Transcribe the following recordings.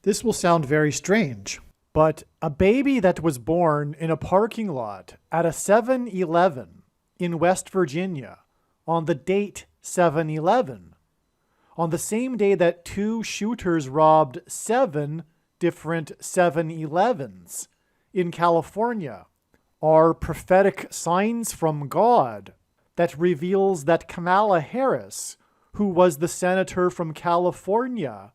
This will sound very strange, but a baby that was born in a parking lot at a 7-Eleven in West Virginia on the date 7-Eleven, on the same day that two shooters robbed 7 different 7-Elevens in California, are prophetic signs from God that reveals that Kamala Harris, who was the senator from California,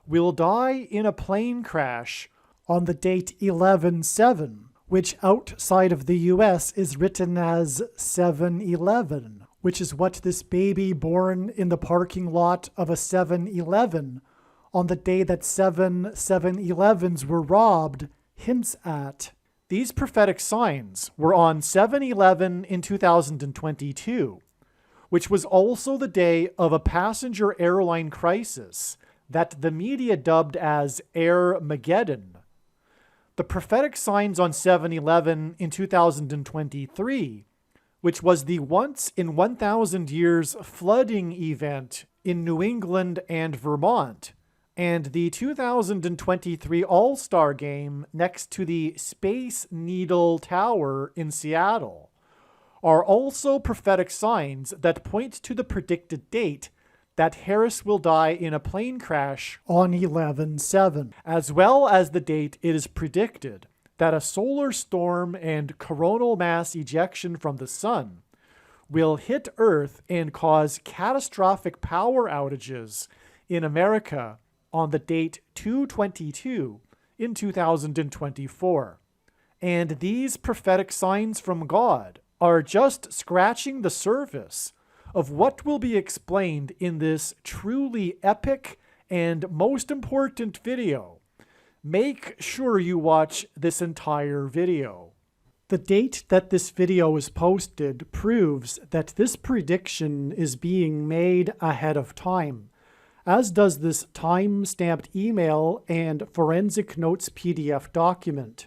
will die in a plane crash on the date 11/7, which outside of the US is written as 7-Eleven, which is what this baby born in the parking lot of a 7-Eleven on the day that 7-Elevens were robbed hints at. These prophetic signs were on 7-Eleven in 2022, which was also the day of a passenger airline crisis that the media dubbed as Airmageddon. The prophetic signs on 7-Eleven in 2023, which was the once in 1,000 years flooding event in New England and Vermont, and the 2023 All-Star Game next to the Space Needle Tower in Seattle, are also prophetic signs that point to the predicted date that Harris will die in a plane crash on 11/7, as well as the date it is predicted that a solar storm and coronal mass ejection from the sun will hit Earth and cause catastrophic power outages in America on the date 2/22 in 2024. And these prophetic signs from God are just scratching the surface of what will be explained in this truly epic and most important video. Make sure you watch this entire video. The date that this video is posted proves that this prediction is being made ahead of time, as does this time-stamped email and forensic notes PDF document.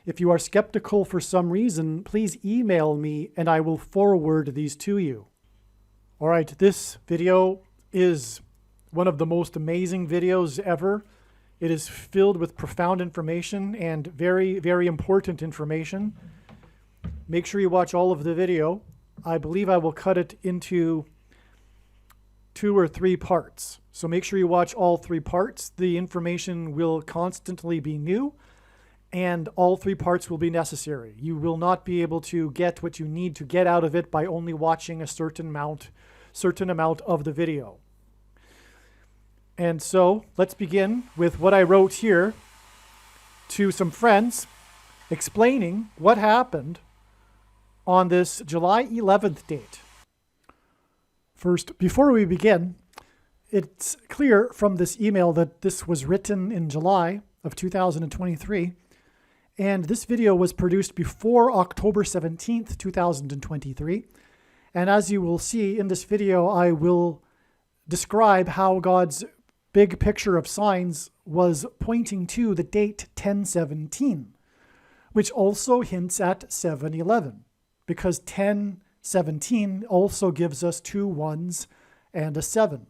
If you are skeptical for some reason, please email me and I will forward these to you. All right, this video is one of the most amazing videos ever. It is filled with profound information and very, very important information. Make sure you watch all of the video. I believe I will cut it into 2 or 3 parts. So make sure you watch all 3 parts. The information will constantly be new, and all 3 parts will be necessary. You will not be able to get what you need to get out of it by only watching a certain amount of the video. And so let's begin with what I wrote here to some friends explaining what happened on this July 11th date. First, before we begin, it's clear from this email that this was written in July of 2023, and this video was produced before October 17th, 2023. And as you will see in this video, I will describe how God's big picture of signs was pointing to the date 10/17, which also hints at 7-Eleven, because 10/17 also gives us 2 1s and a 7.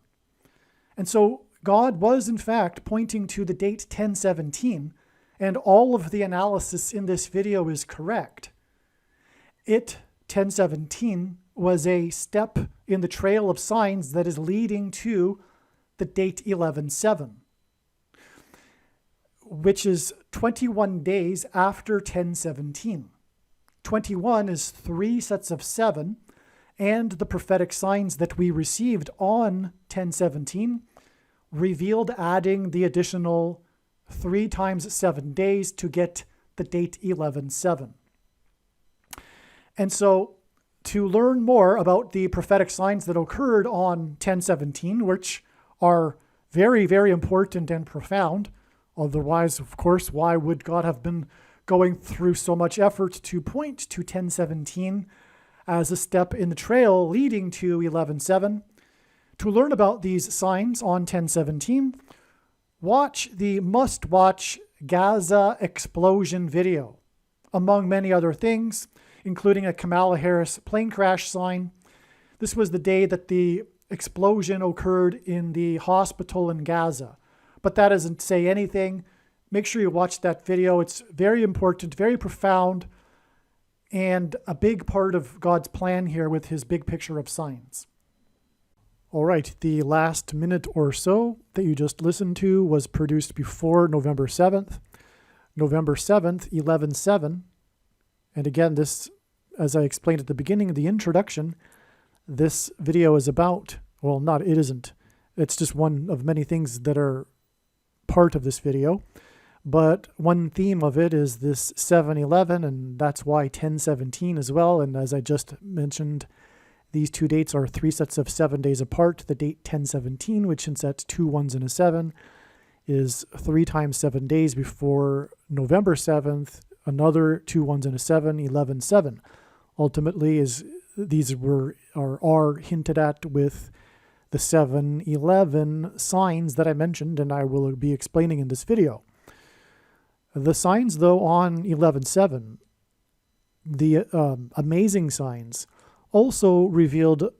And so God was in fact pointing to the date 10/17, and all of the analysis in this video is correct. 10/17 was a step in the trail of signs that is leading to the date 11/7, which is 21 days after 10/17. 21 is 3 sets of 7, and the prophetic signs that we received on 10/17 revealed adding the additional 3 times 7 days to get the date 11/7. And so to learn more about the prophetic signs that occurred on 10/17, which are very, very important and profound, otherwise, of course, why would God have been going through so much effort to point to 10/17 as a step in the trail leading to 11/7? To learn about these signs on 10/17, watch the must-watch Gaza explosion video, among many other things, including a Kamala Harris plane crash sign. This was the day that the explosion occurred in the hospital in Gaza. but that doesn't say anything. Make sure you watch that video. It's very important, very profound, and a big part of God's plan here with his big picture of signs. All right, the last minute or so that you just listened to was produced before November 7th. November 7th, 11/7. And again, this, as I explained at the beginning of the introduction, this video is about, well, not, it isn't. It's just one of many things that are part of this video. But one theme of it is this 7/11, and that's why 10/17 as well. And as I just mentioned, these two dates are 3 sets of 7 days apart. The date 10/17, which insets 2 1s and a 7, is 3 times 7 days before November 7th, another 2 1s and a 7, 11/7. Ultimately, these are hinted at with the 7/11 signs that I mentioned, and I will be explaining in this video. The signs, though, on 11/7, the amazing signs, also revealed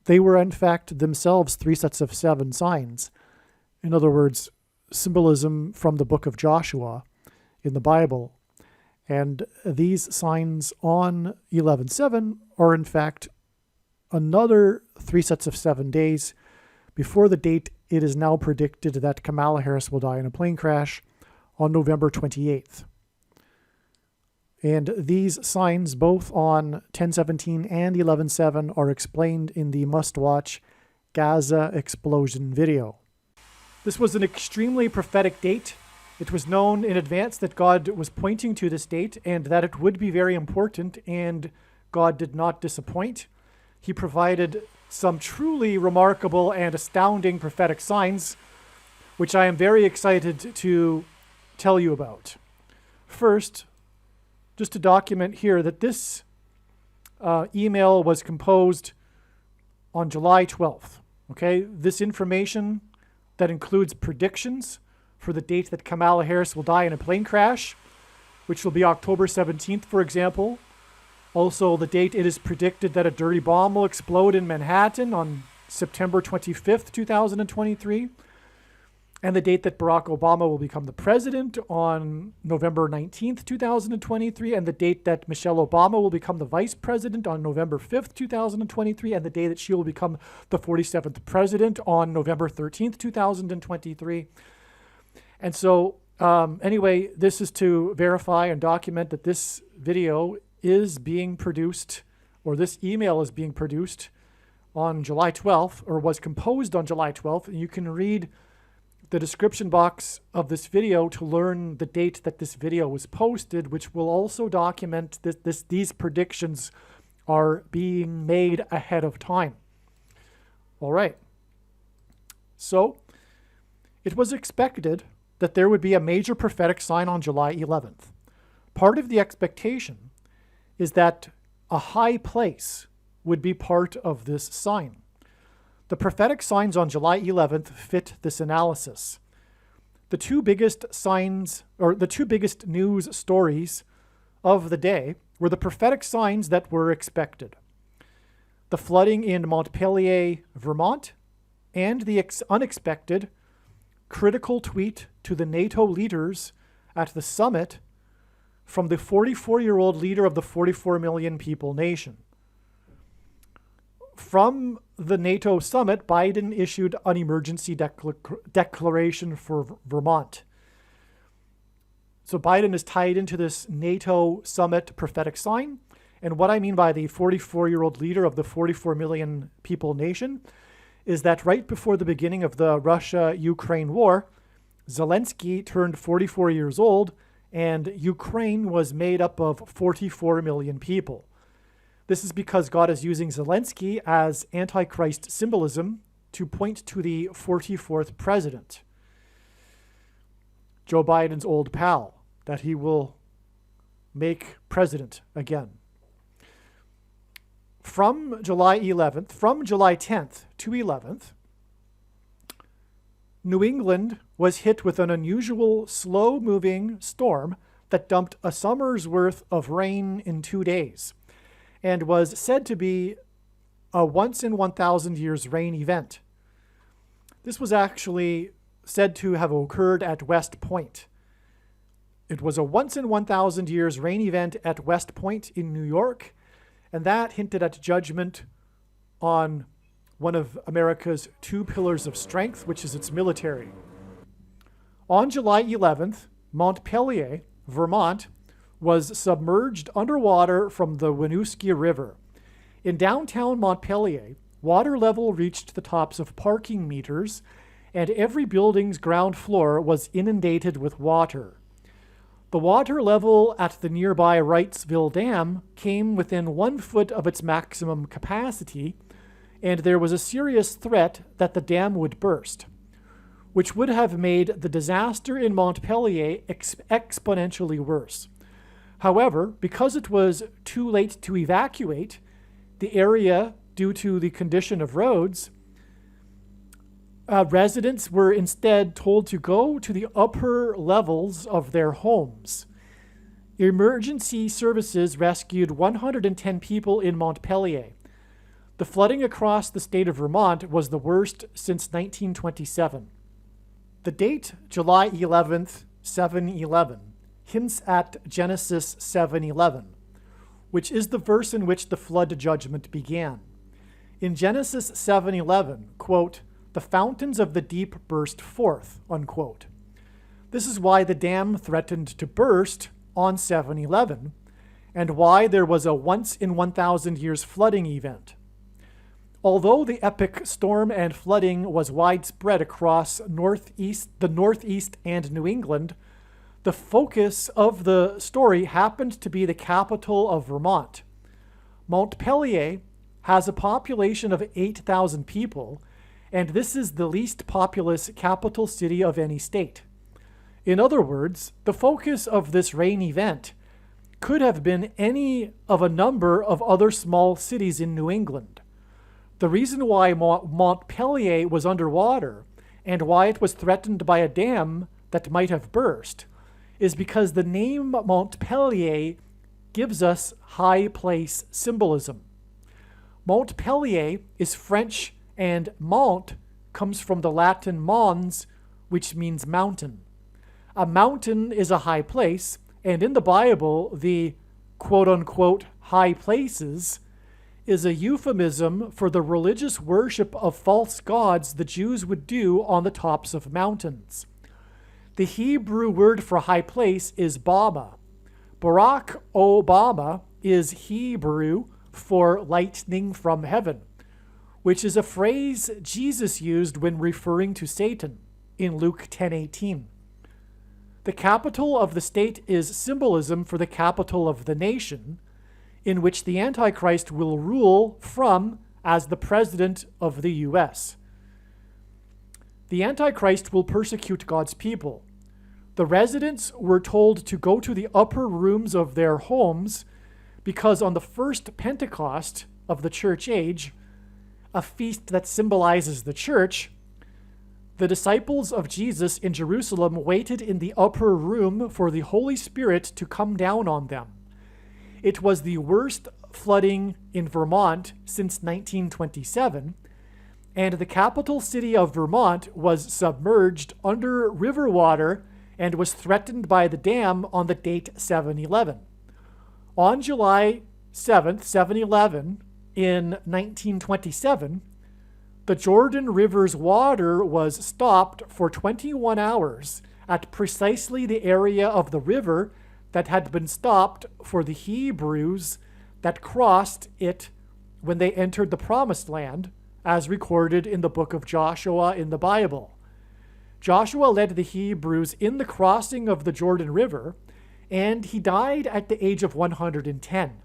they were in fact themselves 3 sets of 7 signs. In other words, symbolism from the book of Joshua in the Bible. And these signs on 11/7 are in fact another 3 sets of 7 days before the date it is now predicted that Kamala Harris will die in a plane crash on November 28th. And these signs, both on 10/17 and 11/7, are explained in the must-watch Gaza explosion video. This was an extremely prophetic date. It was known in advance that God was pointing to this date and that it would be very important, and God did not disappoint. He provided some truly remarkable and astounding prophetic signs, which I am very excited to tell you about. First, just to document here that this email was composed on July 12th. Okay, this information that includes predictions for the date that Kamala Harris will die in a plane crash, which will be October 17th, for example. Also, the date it is predicted that a dirty bomb will explode in Manhattan on September 25th, 2023. And the date that Barack Obama will become the president on November 19th, 2023, and the date that Michelle Obama will become the vice president on November 5th, 2023, and the day that she will become the 47th president on November 13th, 2023. And so, anyway, this is to verify and document that this video is being produced, or this email is being produced on July 12th, or was composed on July 12th, and you can read the description box of this video to learn the date that this video was posted, which will also document that these predictions are being made ahead of time. All right. So it was expected that there would be a major prophetic sign on July 11th. Part of the expectation is that a high place would be part of this sign. The prophetic signs on July 11th fit this analysis. The two biggest signs, or the two biggest news stories of the day, were the prophetic signs that were expected. The flooding in Montpelier, Vermont, and the unexpected critical tweet to the NATO leaders at the summit from the 44-year-old leader of the 44 million people nation. From the NATO summit, Biden issued an emergency declaration for Vermont. So Biden is tied into this NATO summit prophetic sign. And what I mean by the 44-year-old leader of the 44 million people nation is that right before the beginning of the Russia-Ukraine war, Zelensky turned 44 years old, and Ukraine was made up of 44 million people. This is because God is using Zelensky as Antichrist symbolism to point to the 44th president, Joe Biden's old pal, that he will make president again. From July 10th to 11th, New England was hit with an unusual slow-moving storm that dumped a summer's worth of rain in 2 days, and was said to be a once in 1,000 years rain event. This was actually said to have occurred at West Point. It was a once in 1,000 years rain event at West Point in New York, and that hinted at judgment on one of America's two pillars of strength, which is its military. On July 11th, Montpelier, Vermont, was submerged underwater from the Winooski River. In downtown Montpelier, water level reached the tops of parking meters, and every building's ground floor was inundated with water. The water level at the nearby Wrightsville Dam came within 1 foot of its maximum capacity, and there was a serious threat that the dam would burst, which would have made the disaster in Montpelier exponentially worse. However, because it was too late to evacuate the area due to the condition of roads, residents were instead told to go to the upper levels of their homes. Emergency services rescued 110 people in Montpelier. The flooding across the state of Vermont was the worst since 1927. The date, July 11th, 7/11, hints at Genesis 7:11, which is the verse in which the flood judgment began. In Genesis 7:11, quote, "The fountains of the deep burst forth," unquote. This is why the dam threatened to burst on 7/11, and why there was a once in 1,000 years flooding event. Although the epic storm and flooding was widespread across the Northeast and New England, the focus of the story happened to be the capital of Vermont. Montpelier has a population of 8,000 people, and this is the least populous capital city of any state. In other words, the focus of this rain event could have been any of a number of other small cities in New England. The reason why Montpelier was underwater and why it was threatened by a dam that might have burst is because the name Montpelier gives us high place symbolism. Montpelier is French, and Mont comes from the Latin mons, which means mountain. A mountain is a high place, and in the Bible, the quote-unquote high places is a euphemism for the religious worship of false gods the Jews would do on the tops of mountains. The Hebrew word for high place is Bama. Barack Obama is Hebrew for lightning from heaven, which is a phrase Jesus used when referring to Satan in Luke 10:18. The capital of the state is symbolism for the capital of the nation, in which the Antichrist will rule from as the president of the U.S. The Antichrist will persecute God's people. The residents were told to go to the upper rooms of their homes because on the first Pentecost of the church age, a feast that symbolizes the church, the disciples of Jesus in Jerusalem waited in the upper room for the Holy Spirit to come down on them. It was the worst flooding in Vermont since 1927, and the capital city of Vermont was submerged under river water and was threatened by the dam on the date 7/11. On July 7th, 7/11, in 1927, the Jordan River's water was stopped for 21 hours at precisely the area of the river that had been stopped for the Hebrews that crossed it when they entered the Promised Land, as recorded in the book of Joshua in the Bible. Joshua led the Hebrews in the crossing of the Jordan River, and he died at the age of 110.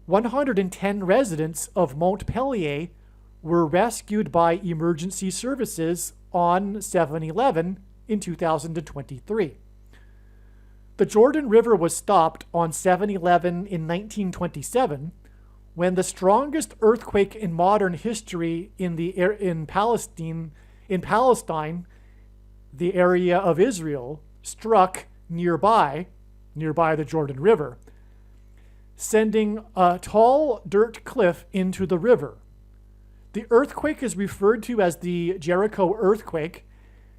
110 residents of Montpelier were rescued by emergency services on 7/11 in 2023. The Jordan River was stopped on 7/11 in 1927 when the strongest earthquake in modern history in Palestine, the area of Israel, struck nearby the Jordan River, sending a tall dirt cliff into the river. The earthquake is referred to as the Jericho earthquake,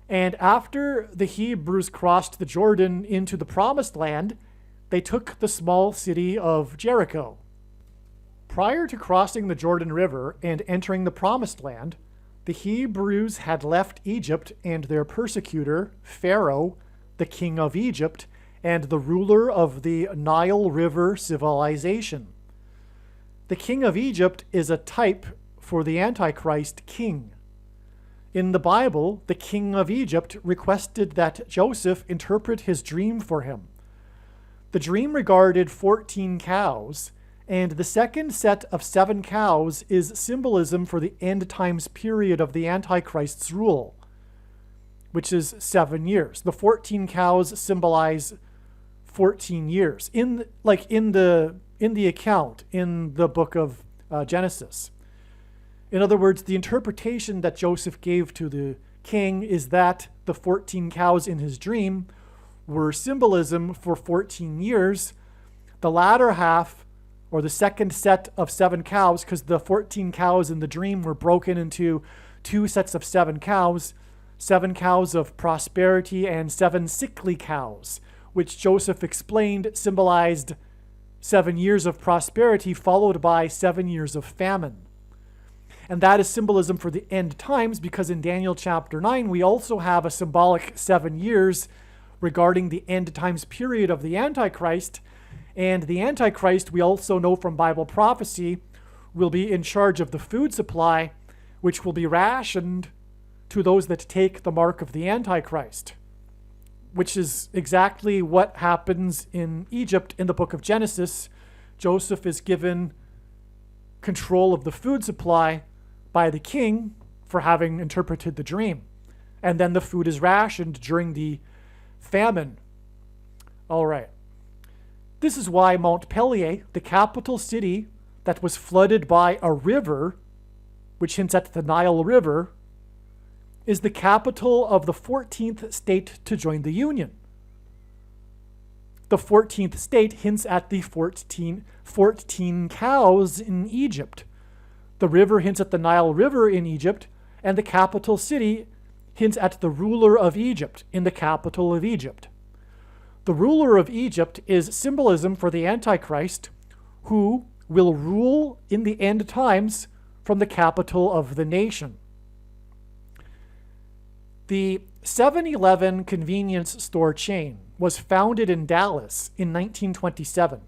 And after the Hebrews crossed the Jordan into the promised land, they took the small city of Jericho. Prior to crossing the Jordan River and entering the promised land, the Hebrews had left Egypt, and their persecutor, Pharaoh, the king of Egypt, and the ruler of the Nile River civilization. The king of Egypt is a type for the Antichrist king. In the Bible, the king of Egypt requested that Joseph interpret his dream for him. The dream regarded 14 cows, and the second set of 7 cows is symbolism for the end times period of the Antichrist's rule, which is 7 years. The 14 cows symbolize 14 years in the account in the book of Genesis. In other words, the interpretation that Joseph gave to the king is that the 14 cows in his dream were symbolism for 14 years. The latter half, or the second set of 7 cows, because the 14 cows in the dream were broken into 2 sets of 7 cows of prosperity and 7 sickly cows, which Joseph explained symbolized 7 years of prosperity followed by 7 years of famine. And that is symbolism for the end times, because in Daniel chapter 9, we also have a symbolic 7 years regarding the end times period of the Antichrist. And the Antichrist, we also know from Bible prophecy, will be in charge of the food supply, which will be rationed to those that take the mark of the Antichrist, which is exactly what happens in Egypt in the book of Genesis. Joseph is given control of the food supply by the king for having interpreted the dream. And then the food is rationed during the famine. All right. This is why Montpellier, the capital city that was flooded by a river, which hints at the Nile River, is the capital of the 14th state to join the Union. The 14th state hints at the 14 cows in Egypt. The river hints at the Nile River in Egypt, and the capital city hints at the ruler of Egypt in the capital of Egypt. The ruler of Egypt is symbolism for the Antichrist, who will rule in the end times from the capital of the nation. The 7-Eleven convenience store chain was founded in Dallas in 1927,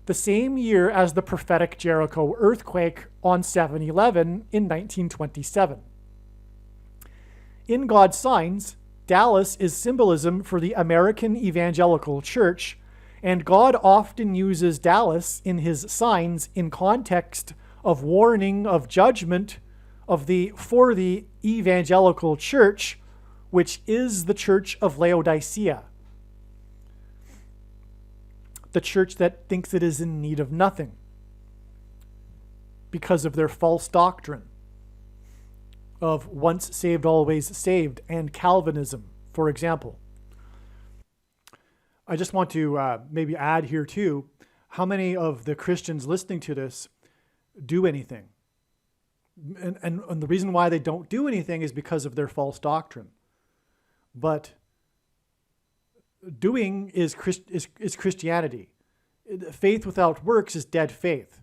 the same year as the prophetic Jericho earthquake on 7-Eleven in 1927. In God's signs, Dallas is symbolism for the American Evangelical Church, and God often uses Dallas in his signs in context of warning of judgment for the Evangelical Church, which is the church of Laodicea, the church that thinks it is in need of nothing because of their false doctrine of once saved, always saved, and Calvinism, for example. I just want to maybe add here too, how many of the Christians listening to this do anything? And the reason why they don't do anything is because of their false doctrine. But doing is Christianity. Faith without works is dead faith,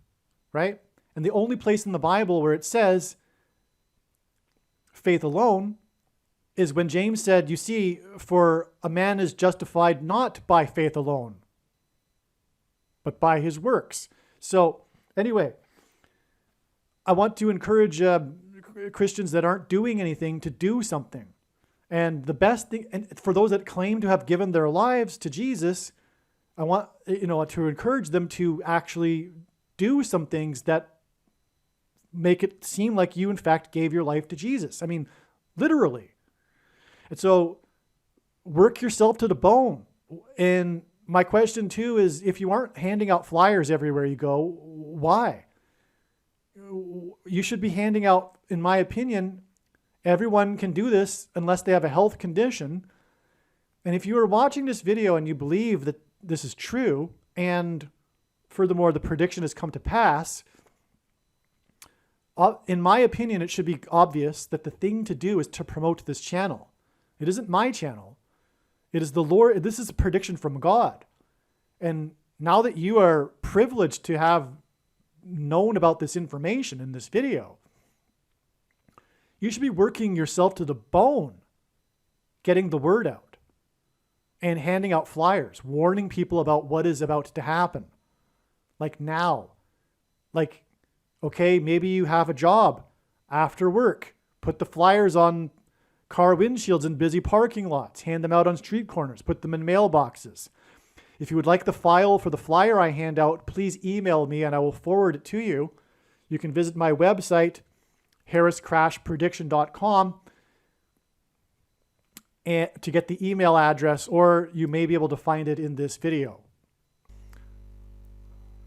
right? And the only place in the Bible where it says faith alone is when James said, you see, for a man is justified not by faith alone, but by his works. So anyway, I want to encourage Christians that aren't doing anything to do something. And the best thing, and for those that claim to have given their lives to Jesus, I want to encourage them to actually do some things that make it seem like you in fact gave your life to Jesus. I mean, literally. And so work yourself to the bone. And my question too is, if you aren't handing out flyers everywhere you go, why? You should be handing out, in my opinion, everyone can do this unless they have a health condition. And if you are watching this video and you believe that this is true, and furthermore, the prediction has come to pass, in my opinion, it should be obvious that the thing to do is to promote this channel. It isn't my channel. It is the Lord. This is a prediction from God. And now that you are privileged to have known about this information in this video, you should be working yourself to the bone, getting the word out and handing out flyers, warning people about what is about to happen. Like now, like, okay, maybe you have a job after work, put the flyers on car windshields in busy parking lots, hand them out on street corners, put them in mailboxes. If you would like the file for the flyer I hand out, please email me and I will forward it to you. You can visit my website, harriscrashprediction.com, and to get the email address, or you may be able to find it in this video.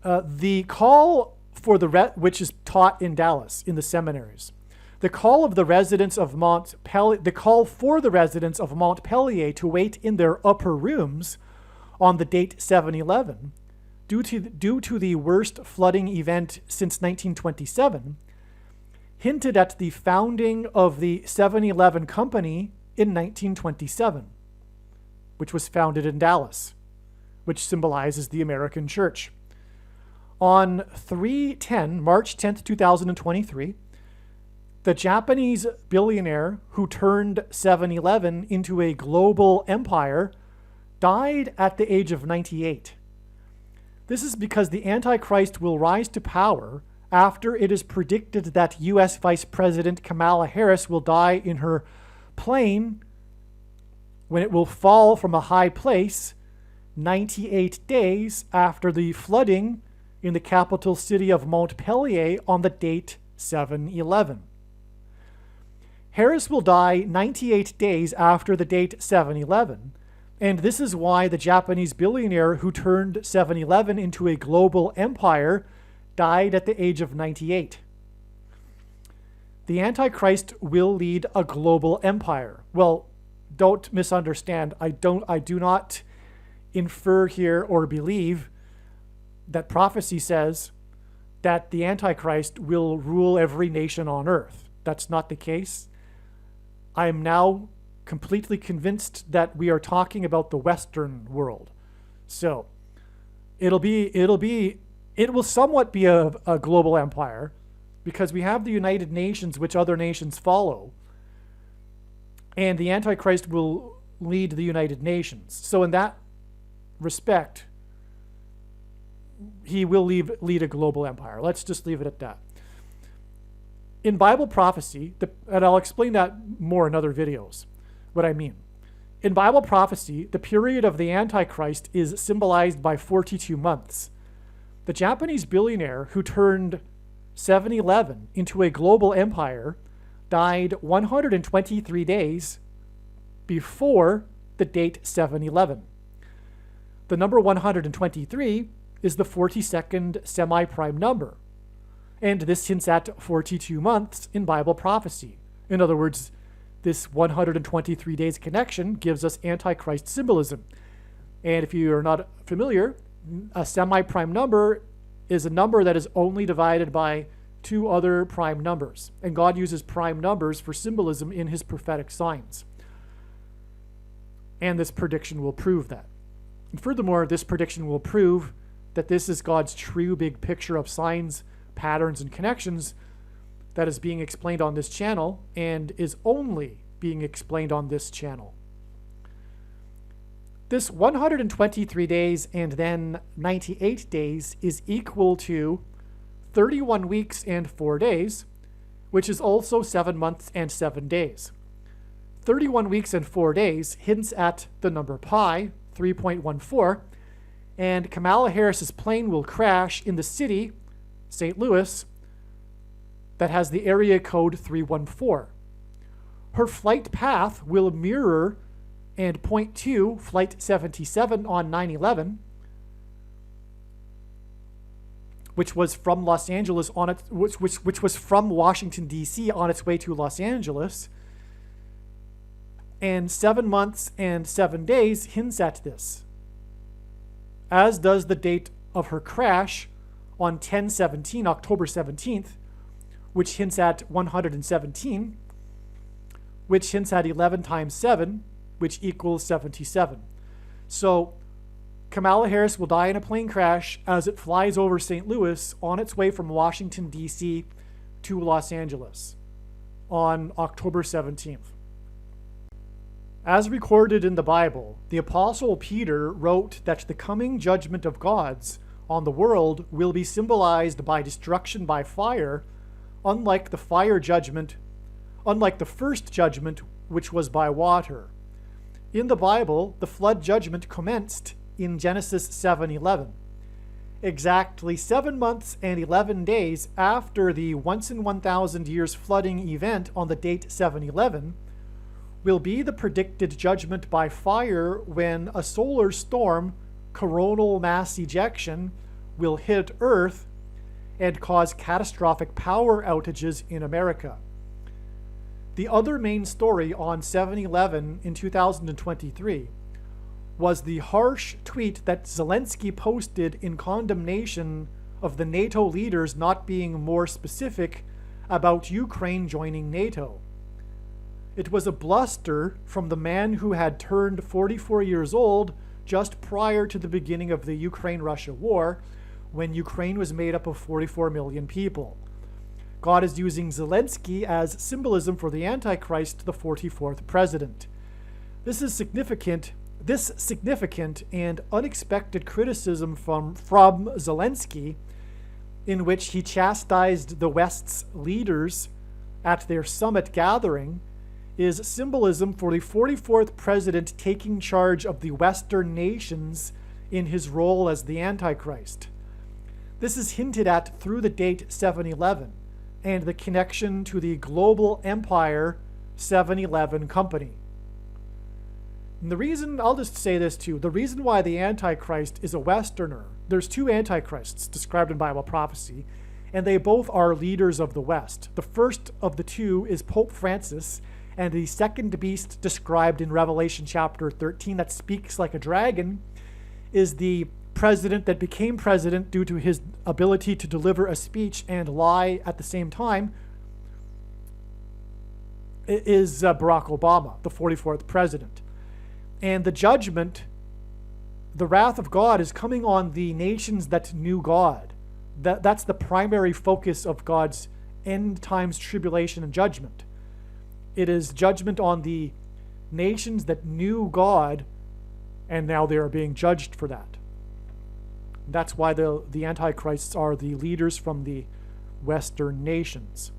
The call for which is taught in Dallas in the seminaries. The call of the residents of the call for the residents of Montpelier to wait in their upper rooms on the date 7/11, due to the worst flooding event since 1927, hinted at the founding of the 7-Eleven Company in 1927, which was founded in Dallas, which symbolizes the American church. On March 10th, 2023, the Japanese billionaire who turned 7-Eleven into a global empire died at the age of 98. This is because the Antichrist will rise to power after it is predicted that U.S. Vice President Kamala Harris will die in her plane when it will fall from a high place 98 days after the flooding in the capital city of Montpelier on the date 7/11. Harris will die 98 days after the date 7/11, and this is why the Japanese billionaire who turned 7-Eleven into a global empire died at the age of 98. The Antichrist will lead a global empire. Well, don't misunderstand. I do not infer here or believe that prophecy says that the Antichrist will rule every nation on earth. That's not the case. I am now completely convinced that we are talking about the Western world. So it will somewhat be a global empire because we have the United Nations, which other nations follow, and the Antichrist will lead the United Nations. So in that respect, he will lead a global empire. Let's just leave it at that. In Bible prophecy, and I'll explain that more in other videos, what I mean. In Bible prophecy, the period of the Antichrist is symbolized by 42 months. The Japanese billionaire who turned 7-Eleven into a global empire died 123 days before the date 7/11. The number 123 is the 42nd semi-prime number, and this hints at 42 months in Bible prophecy. In other words, this 123 days connection gives us Antichrist symbolism. And if you are not familiar, a semi-prime number is a number that is only divided by two other prime numbers. And God uses prime numbers for symbolism in his prophetic signs. And this prediction will prove that. And furthermore, this prediction will prove that this is God's true big picture of signs, patterns, and connections that is being explained on this channel and is only being explained on this channel. This 123 days and then 98 days is equal to 31 weeks and 4 days, which is also 7 months and 7 days. 31 weeks and 4 days hints at the number pi, 3.14, and Kamala Harris's plane will crash in the city, St. Louis, that has the area code 314. Her flight path will mirror and point to Flight 77 on 9/11, which was from Los Angeles which was from Washington D.C. on its way to Los Angeles. And 7 months and 7 days hints at this, as does the date of her crash on 10/17, October 17th, which hints at 117, which hints at 11 times 7, which equals 77. So Kamala Harris will die in a plane crash as it flies over St. Louis on its way from Washington, D.C. to Los Angeles on October 17th. As recorded in the Bible, the Apostle Peter wrote that the coming judgment of God's on the world will be symbolized by destruction by fire, unlike the first judgment, which was by water. In the Bible, the flood judgment commenced in Genesis 7:11. Exactly 7 months and 11 days after the once in 1,000 years flooding event on the date 7/11 will be the predicted judgment by fire when a solar storm, coronal mass ejection, will hit Earth and cause catastrophic power outages in America. The other main story on 7/11 in 2023 was the harsh tweet that Zelensky posted in condemnation of the NATO leaders not being more specific about Ukraine joining NATO. It was a bluster from the man who had turned 44 years old just prior to the beginning of the Ukraine-Russia war, when Ukraine was made up of 44 million people. God is using Zelensky as symbolism for the Antichrist, the 44th president. This significant and unexpected criticism from Zelensky, in which he chastised the West's leaders at their summit gathering, is symbolism for the 44th president taking charge of the Western nations in his role as the Antichrist. This is hinted at through the date 7/11 and the connection to the global empire 7-Eleven company. And the reason, I'll just say this too, the reason why the Antichrist is a Westerner, there's two Antichrists described in Bible prophecy, and they both are leaders of the West. The first of the two is Pope Francis, and the second beast described in Revelation chapter 13 that speaks like a dragon is the president that became president due to his ability to deliver a speech and lie at the same time, is Barack Obama, the 44th president. And the judgment, the wrath of God, is coming on the nations that knew God. That's the primary focus of God's end times tribulation and judgment. It is judgment on the nations that knew God, and now they are being judged for that. That's why the Antichrists are the leaders from the Western nations.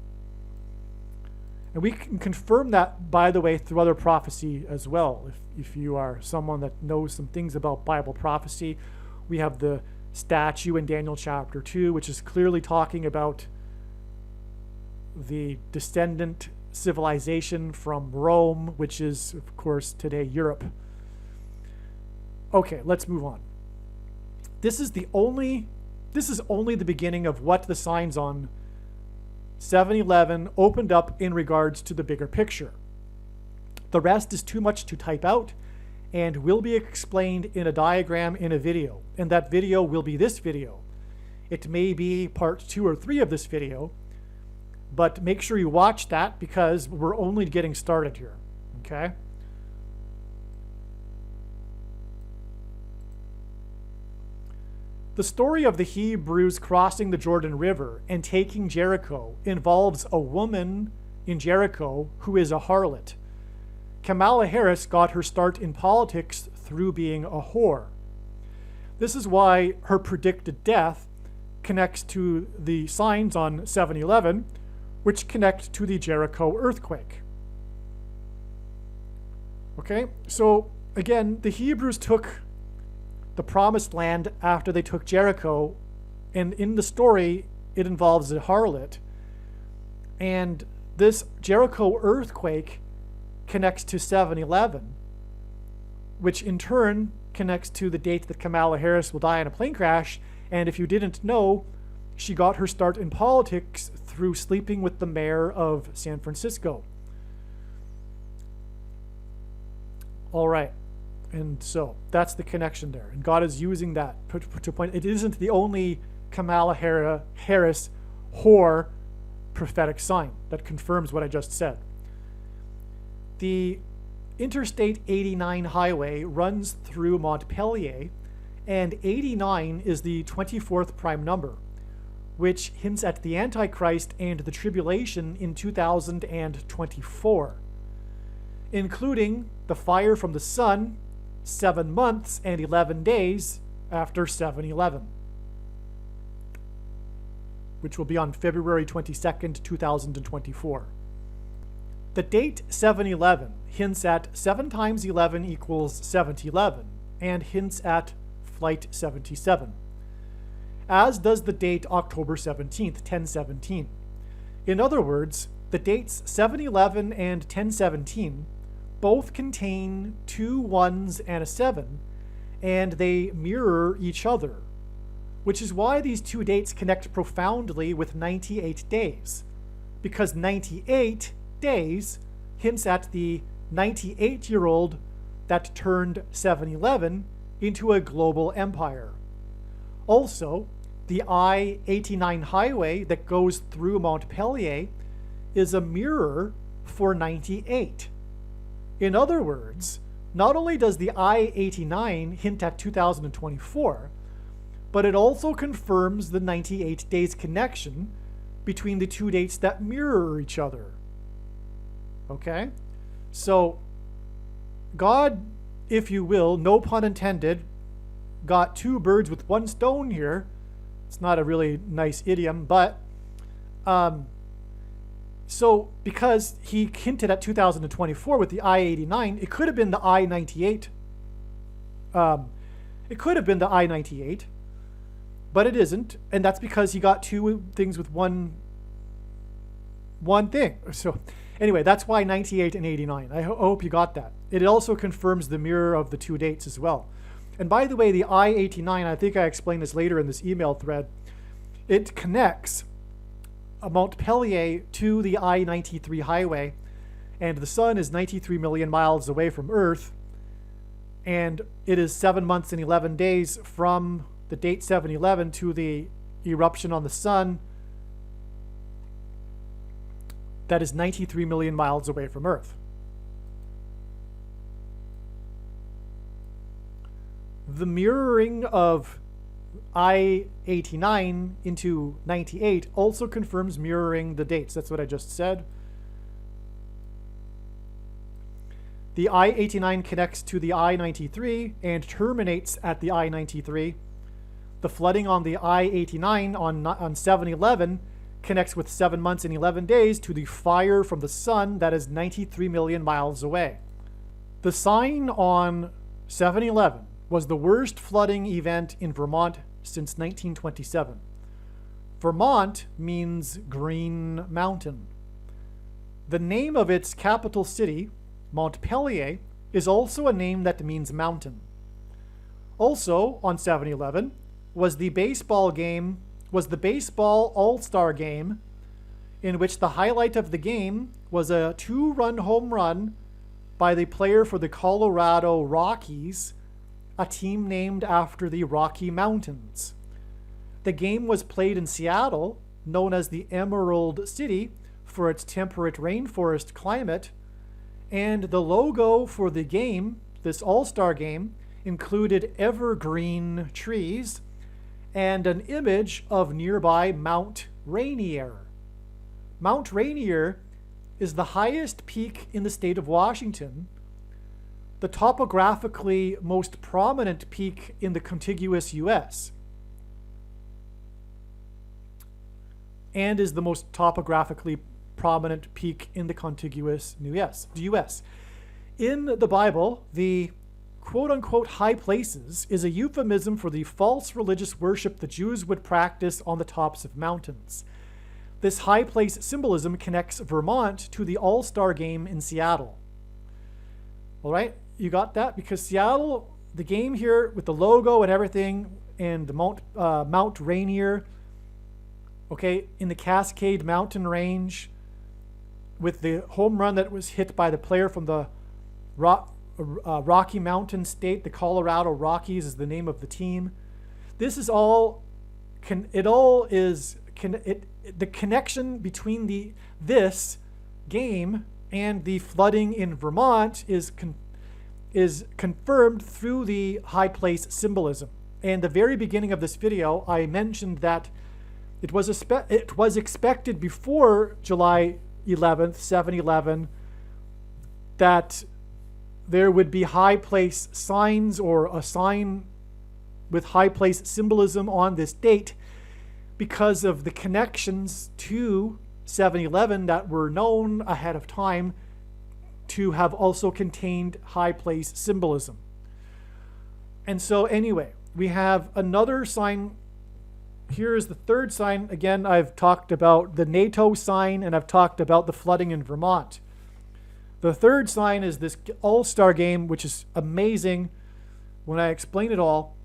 And we can confirm that, by the way, through other prophecy as well. If you are someone that knows some things about Bible prophecy, we have the statue in Daniel chapter 2, which is clearly talking about the descendant civilization from Rome, which is, of course, today Europe. Okay, let's move on. This is only the beginning of what the signs on 7/11 opened up in regards to the bigger picture. The rest is too much to type out and will be explained in a diagram in a video, and that video will be this video. It may be part 2 or 3 of this video, but make sure you watch that because we're only getting started here, okay? The story of the Hebrews crossing the Jordan River and taking Jericho involves a woman in Jericho who is a harlot. Kamala Harris got her start in politics through being a whore. This is why her predicted death connects to the signs on 7/11, which connect to the Jericho earthquake. Okay, so again, the Hebrews took the promised land after they took Jericho, and in the story it involves a harlot, and this Jericho earthquake connects to 7/11, which in turn connects to the date that Kamala Harris will die in a plane crash. And if you didn't know, she got her start in politics through sleeping with the mayor of San Francisco. All right. And so that's the connection there. And God is using that to point. It isn't the only Kamala Harris whore prophetic sign that confirms what I just said. The Interstate 89 highway runs through Montpelier, and 89 is the 24th prime number, which hints at the Antichrist and the tribulation in 2024, including the fire from the sun 7 months and 11 days after 7/11, which will be on February 22nd, 2024. The date 7/11 hints at 7 times 11 equals 7/11 and hints at Flight 77, as does the date October 17th, 1017. In other words, the dates 7/11 and 1017 both contain 2 1s and a 7, and they mirror each other, which is why these two dates connect profoundly with 98 days, because 98 days hints at the 98-year-old that turned 7/11 into a global empire. Also, the I-89 highway that goes through Montpelier is a mirror for 98. In other words, not only does the I-89 hint at 2024, but it also confirms the 98 days connection between the two dates that mirror each other. Okay? So, God, if you will, no pun intended, got 2 birds with 1 stone here. It's not a really nice idiom, but so because he hinted at 2024 with the I-89, it could have been the I-98. It could have been the I-98, but it isn't, and that's because he got 2 things with one thing. So anyway, that's why 98 and 89. I hope you got that. It also confirms the mirror of the 2 dates as well. And by the way, the I-89, I think I explained this later in this email thread, it connects Montpelier to the I-93 highway, and the sun is 93 million miles away from Earth, and it is 7 months and 11 days from the date 7/11 to the eruption on the sun that is 93 million miles away from Earth. The mirroring of I-89 into 98 also confirms mirroring the dates. That's what I just said. The I-89 connects to the I-93 and terminates at the I-93. The flooding on the I-89 on 7/11 connects with 7 months and 11 days to the fire from the sun that is 93 million miles away. The sign on 7/11 was the worst flooding event in Vermont since 1927. Vermont means Green Mountain. The name of its capital city, Montpelier, is also a name that means mountain. Also on 7/11 was the baseball All-Star game, in which the highlight of the game was a 2-run home run by the player for the Colorado Rockies, a team named after the Rocky Mountains. The game was played in Seattle, known as the Emerald City for its temperate rainforest climate, and the logo for the game, this All-Star game, included evergreen trees and an image of nearby Mount Rainier. Mount Rainier is the highest peak in the state of Washington, the topographically most prominent peak in the contiguous U.S., and is the most topographically prominent peak in the contiguous U.S. In the Bible, the quote-unquote high places is a euphemism for the false religious worship the Jews would practice on the tops of mountains. This high place symbolism connects Vermont to the All-Star game in Seattle. All right, you got that? Because Seattle, the game here with the logo and everything, and the Mount Rainier, okay, in the Cascade Mountain Range, with the home run that was hit by the player from the Rocky Mountain State, the Colorado Rockies is the name of the team. This is all, the connection between this game and the flooding in Vermont is confirmed through the high place symbolism. And the very beginning of this video, I mentioned that it was expected before July 11th, 7/11, that there would be high place signs or a sign with high place symbolism on this date because of the connections to 7/11 that were known ahead of time to have also contained high place symbolism. And so anyway, we have another sign. Here is the third sign. Again, I've talked about the NATO sign and I've talked about the flooding in Vermont. The third sign is this All-Star game, which is amazing when I explain it all.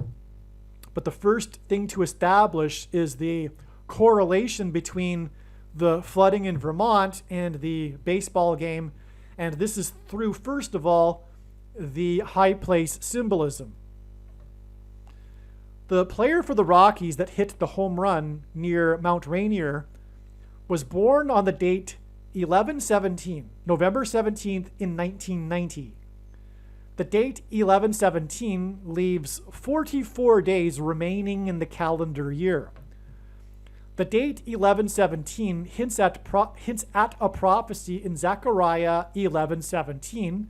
But the first thing to establish is the correlation between the flooding in Vermont and the baseball game. And this is through, first of all, the high place symbolism. The player for the Rockies that hit the home run near Mount Rainier was born on the date 11/17, November 17th in 1990. The date 11/17 leaves 44 days remaining in the calendar year. The date 11/17 hints at a prophecy in Zechariah 11:17,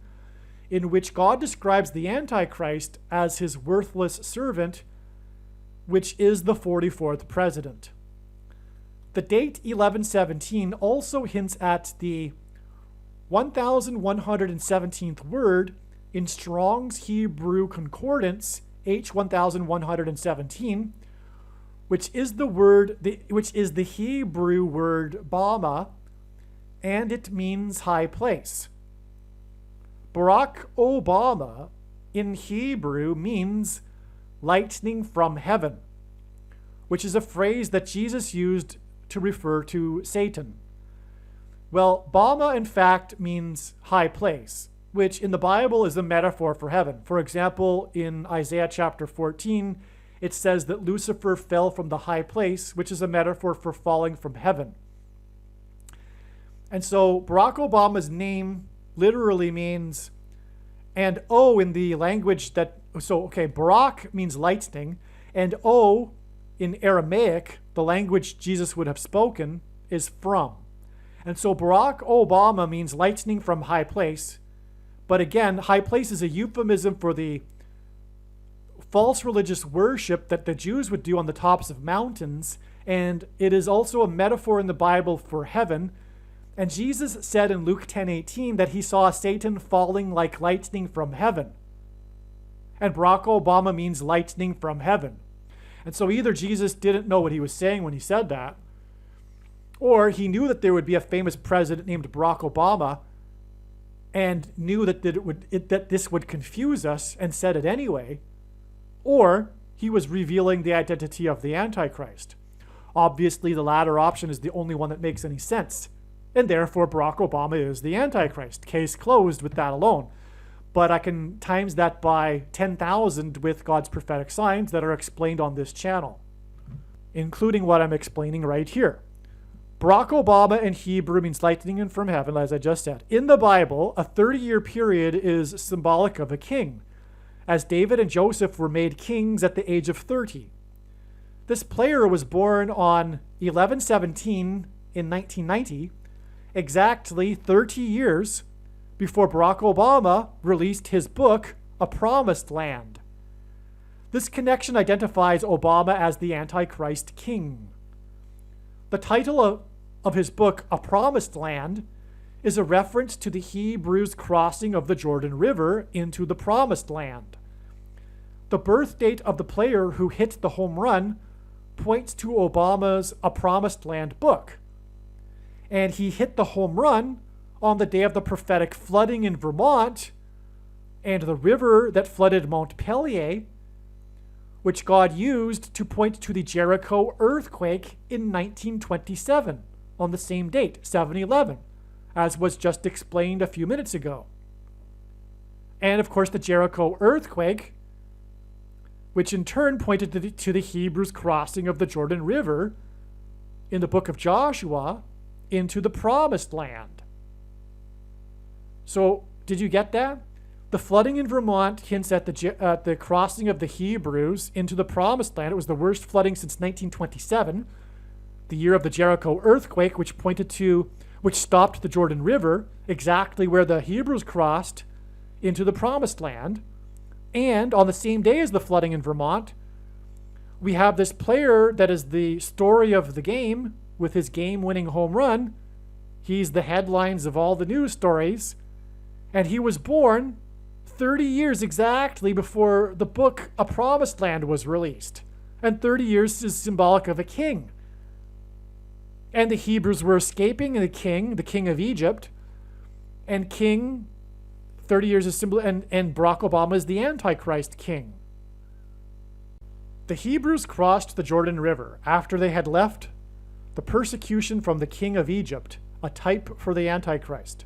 in which God describes the Antichrist as his worthless servant, which is the 44th president. The date 11/17 also hints at the 1117th word in Strong's Hebrew Concordance, H1117, which is the Hebrew word Bama, and it means high place. Barack Obama in Hebrew means lightning from heaven, which is a phrase that Jesus used to refer to Satan. Well, Bama in fact means high place, which in the Bible is a metaphor for heaven. For example, in Isaiah chapter 14, it says that Lucifer fell from the high place, which is a metaphor for falling from heaven. And so Barack Obama's name literally means, and O in the language that, Barack means lightning, and O in Aramaic, the language Jesus would have spoken, is from. And so Barack Obama means lightning from high place. But again, high place is a euphemism for the false religious worship that the Jews would do on the tops of mountains. And it is also a metaphor in the Bible for heaven. And Jesus said in Luke 10:18 that he saw Satan falling like lightning from heaven. And Barack Obama means lightning from heaven. And so either Jesus didn't know what he was saying when he said that, or he knew that there would be a famous president named Barack Obama and knew that this would confuse us and said it anyway, or he was revealing the identity of the Antichrist. Obviously, the latter option is the only one that makes any sense, and therefore Barack Obama is the Antichrist. Case closed with that alone. But I can times that by 10,000 with God's prophetic signs that are explained on this channel, including what I'm explaining right here. Barack Obama in Hebrew means lightning from heaven, as I just said. In the Bible, a 30-year period is symbolic of a king, as David and Joseph were made kings at the age of 30. This player was born on 11/17 in 1990, exactly 30 years before Barack Obama released his book, A Promised Land. This connection identifies Obama as the Antichrist king. The title of his book, A Promised Land, is a reference to the Hebrews' crossing of the Jordan River into the Promised Land. The birth date of the player who hit the home run points to Obama's A Promised Land book. And he hit the home run on the day of the prophetic flooding in Vermont and the river that flooded Montpelier, which God used to point to the Jericho earthquake in 1927 on the same date, 7/11, as was just explained a few minutes ago. And of course the Jericho earthquake, which in turn pointed to the Hebrews' crossing of the Jordan River in the book of Joshua into the Promised Land. So did you get that? The flooding in Vermont hints at the crossing of the Hebrews into the Promised Land. It was the worst flooding since 1927, the year of the Jericho earthquake, which stopped the Jordan River, exactly where the Hebrews crossed into the Promised Land. And on the same day as the flooding in Vermont, we have this player that is the story of the game with his game-winning home run. He's the headlines of all the news stories. And he was born 30 years exactly before the book A Promised Land was released. And 30 years is symbolic of a king. And the Hebrews were escaping the king of Egypt. And 30 years is symbol, and Barack Obama is the Antichrist king. The Hebrews crossed the Jordan River after they had left the persecution from the king of Egypt, a type for the Antichrist.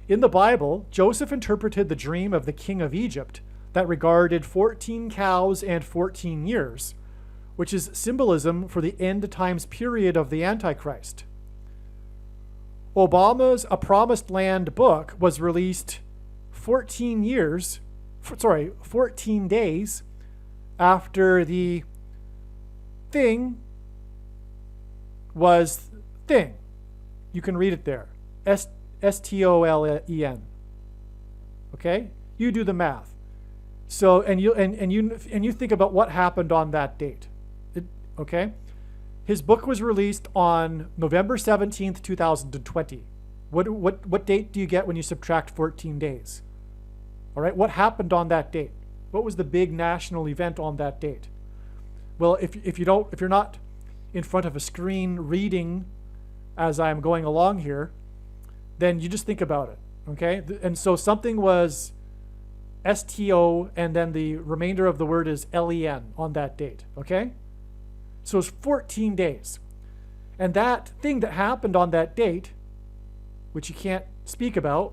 In the Bible, Joseph interpreted the dream of the king of Egypt that regarded 14 cows and 14 years, which is symbolism for the end times period of the Antichrist. Obama's A Promised Land book was released 14 days after the thing was thing. You can read it there. STOLEN. Okay? You do the math. So and you think about what happened on that date. Okay? His book was released on November 17th, 2020. What date do you get when you subtract 14 days? All right? What happened on that date? What was the big national event on that date? Well, if you're not in front of a screen reading as I'm going along here, then you just think about it, okay? And so something was STO, and then the remainder of the word is LEN on that date, okay? So it's 14 days. And that thing that happened on that date, which you can't speak about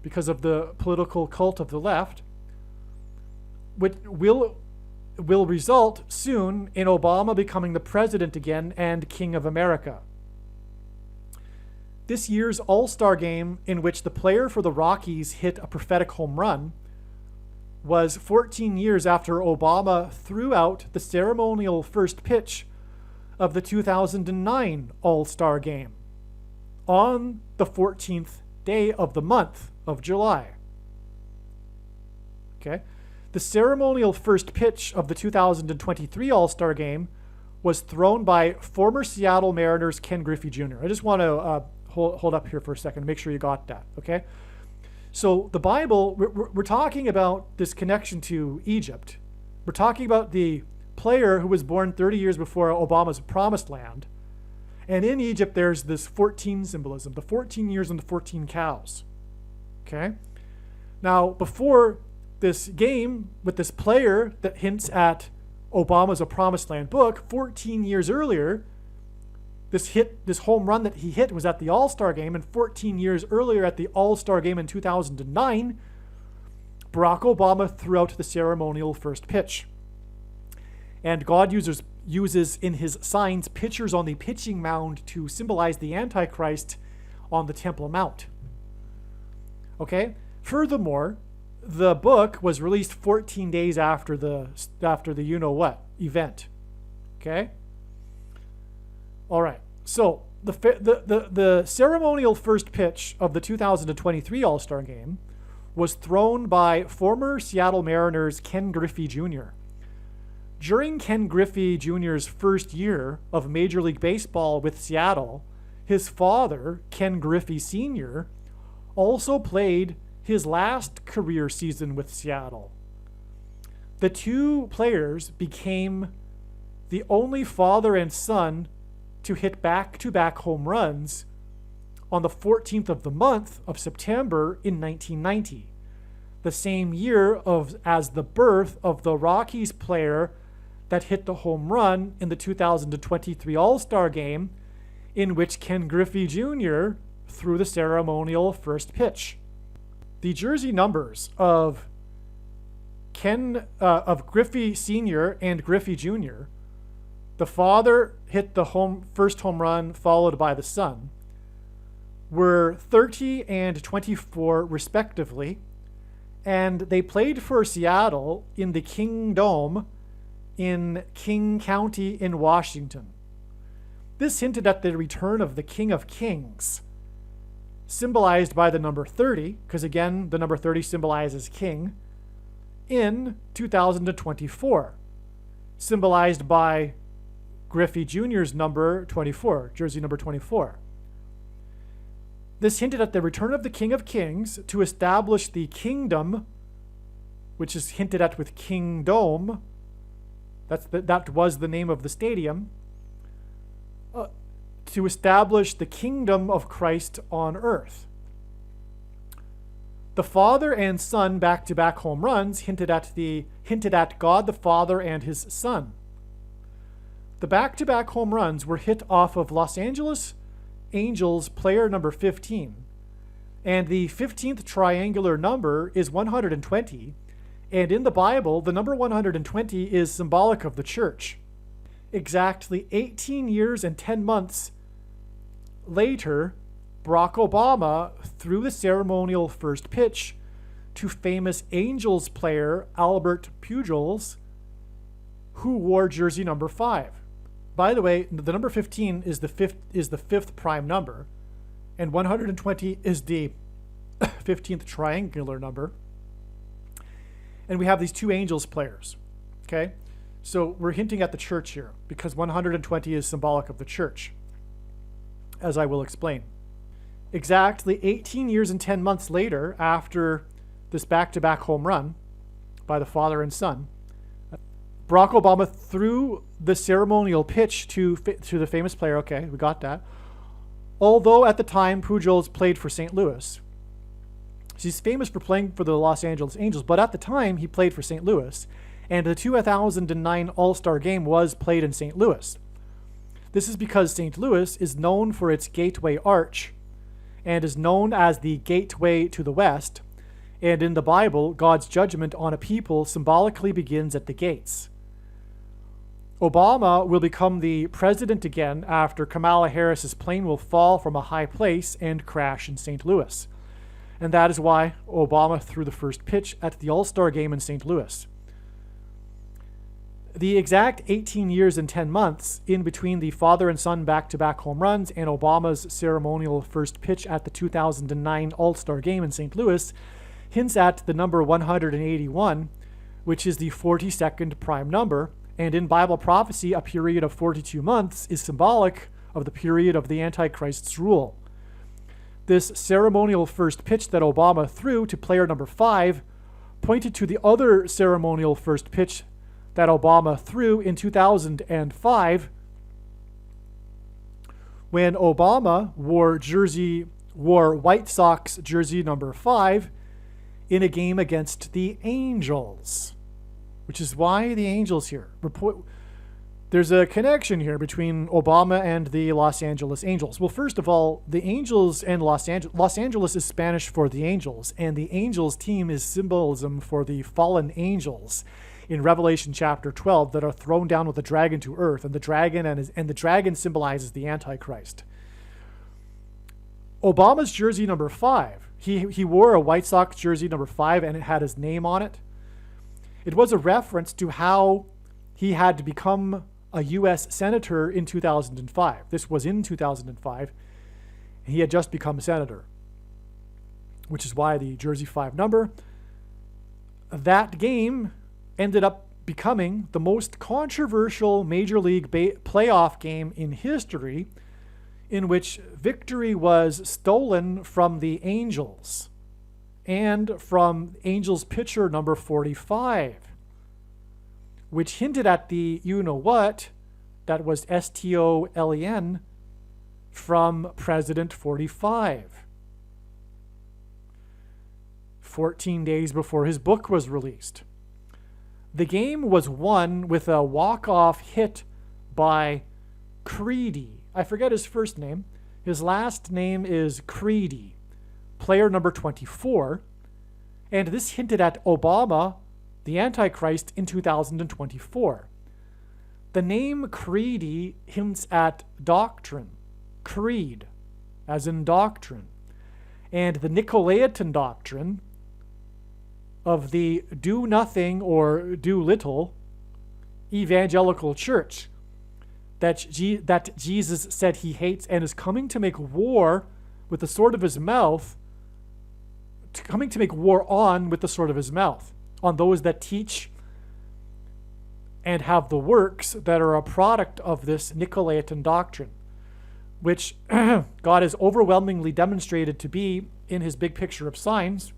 because of the political cult of the left, which will result soon in Obama becoming the president again and King of America. This year's All-Star game, in which the player for the Rockies hit a prophetic home run, was 14 years after Obama threw out the ceremonial first pitch of the 2009 All-Star game on the 14th day of the month of July. Okay? The ceremonial first pitch of the 2023 All-Star game was thrown by former Seattle Mariners Ken Griffey Jr. I just want to hold up here for a second, make sure you got that, okay? So the Bible, we're talking about this connection to Egypt. We're talking about the player who was born 30 years before Obama's Promised Land. And in Egypt, there's this 14 symbolism, the 14 years and the 14 cows, okay? Now, before this game with this player that hints at Obama's A Promised Land book, 14 years earlier, this home run that he hit was at the All-Star game, and 14 years earlier at the All-Star game in 2009, Barack Obama threw out the ceremonial first pitch. And God uses in his signs pictures on the pitching mound to symbolize the Antichrist on the Temple Mount. Okay? Furthermore, the book was released 14 days after the you-know-what event. Okay? All right. So the ceremonial first pitch of the 2023 All-Star game was thrown by former Seattle Mariners Ken Griffey Jr. During Ken Griffey Jr.'s first year of Major League Baseball with Seattle, his father, Ken Griffey Sr., also played his last career season with Seattle. The two players became the only father and son to hit back-to-back home runs on the 14th of the month of September in 1990, the same year as the birth of the Rockies player that hit the home run in the 2023 All-Star game, in which Ken Griffey Jr. threw the ceremonial first pitch. The jersey numbers of Griffey Sr. and Griffey Jr., the father hit the first home run followed by the son. were 30 and 24 respectively, and they played for Seattle in the King Dome in King County in Washington. This hinted at the return of the King of Kings, symbolized by the number 30, because again, the number 30 symbolizes king, in 2024, symbolized by Griffey Jr.'s number 24, jersey number 24. This hinted at the return of the King of Kings to establish the kingdom, which is hinted at with King Dome. That was the name of the stadium. To establish the kingdom of Christ on earth. The Father and Son back-to-back home runs hinted at God the Father and his Son. The back-to-back home runs were hit off of Los Angeles Angels player number 15, and the 15th triangular number is 120, and in the Bible, the number 120 is symbolic of the church. Exactly 18 years and 10 months later, Barack Obama threw the ceremonial first pitch to famous Angels player Albert Pujols, who wore jersey number 5. By the way, the number 15 is the fifth prime number, and 120 is the 15th triangular number. And we have these two Angels players. Okay? So we're hinting at the church here because 120 is symbolic of the church, as I will explain. Exactly 18 years and 10 months later, after this back-to-back home run by the father and son, Barack Obama threw the ceremonial pitch to the famous player. Okay, we got that. Although at the time Pujols played for St. Louis. He's famous for playing for the Los Angeles Angels, but at the time he played for St. Louis, and the 2009 All-Star Game was played in St. Louis. This is because St. Louis is known for its Gateway Arch and is known as the Gateway to the West, and in the Bible, God's judgment on a people symbolically begins at the gates. Obama will become the president again after Kamala Harris's plane will fall from a high place and crash in St. Louis. And that is why Obama threw the first pitch at the All-Star Game in St. Louis. The exact 18 years and 10 months in between the father and son back-to-back home runs and Obama's ceremonial first pitch at the 2009 All-Star Game in St. Louis hints at the number 181, which is the 42nd prime number, and in Bible prophecy, a period of 42 months is symbolic of the period of the Antichrist's rule. This ceremonial first pitch that Obama threw to player number 5 pointed to the other ceremonial first pitch that Obama threw in 2005 when Obama wore White Sox jersey number 5 in a game against the Angels, which is why the Angels here. There's a connection here between Obama and the Los Angeles Angels. Well, first of all, the Angels and Los Angeles is Spanish for the angels, and the Angels team is symbolism for the fallen angels in Revelation chapter 12 that are thrown down with the dragon to earth, and the dragon symbolizes the Antichrist. Obama's jersey number 5, he wore a White Sox jersey number 5, and it had his name on it. It was a reference to how he had to become a U.S. senator in 2005. This was in 2005. He had just become a senator, which is why the jersey 5 number. That game ended up becoming the most controversial Major League playoff game in history, in which victory was stolen from the Angels and from Angels pitcher number 45, which hinted at the you-know-what that was STOLEN from President 45, 14 days before his book was released. The game was won with a walk-off hit by Creedy. I forget his first name. His last name is Creedy, player number 24, and this hinted at Obama, the Antichrist, in 2024. The name Creedy hints at doctrine, creed, as in doctrine. And the Nicolaitan doctrine of the do nothing or do little evangelical church that Jesus said he hates and is coming to make war with the sword of his mouth, coming to make war on with the sword of his mouth, on those that teach and have the works that are a product of this Nicolaitan doctrine, which God has overwhelmingly demonstrated to be, in his big picture of signs,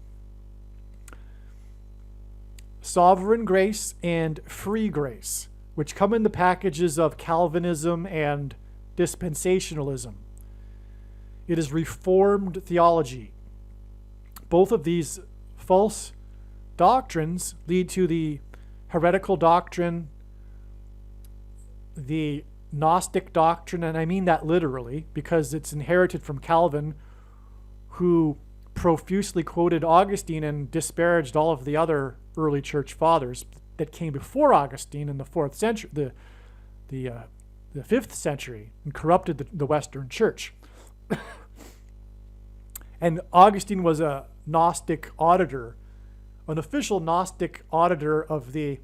sovereign grace and free grace, which come in the packages of Calvinism and dispensationalism. It is Reformed theology. Both of these false doctrines lead to the heretical doctrine, the Gnostic doctrine, and I mean that literally because it's inherited from Calvin, who profusely quoted Augustine and disparaged all of the other early church fathers that came before Augustine in the 4th century, the 5th century, and corrupted the Western church. And Augustine was a Gnostic auditor, an official Gnostic auditor of the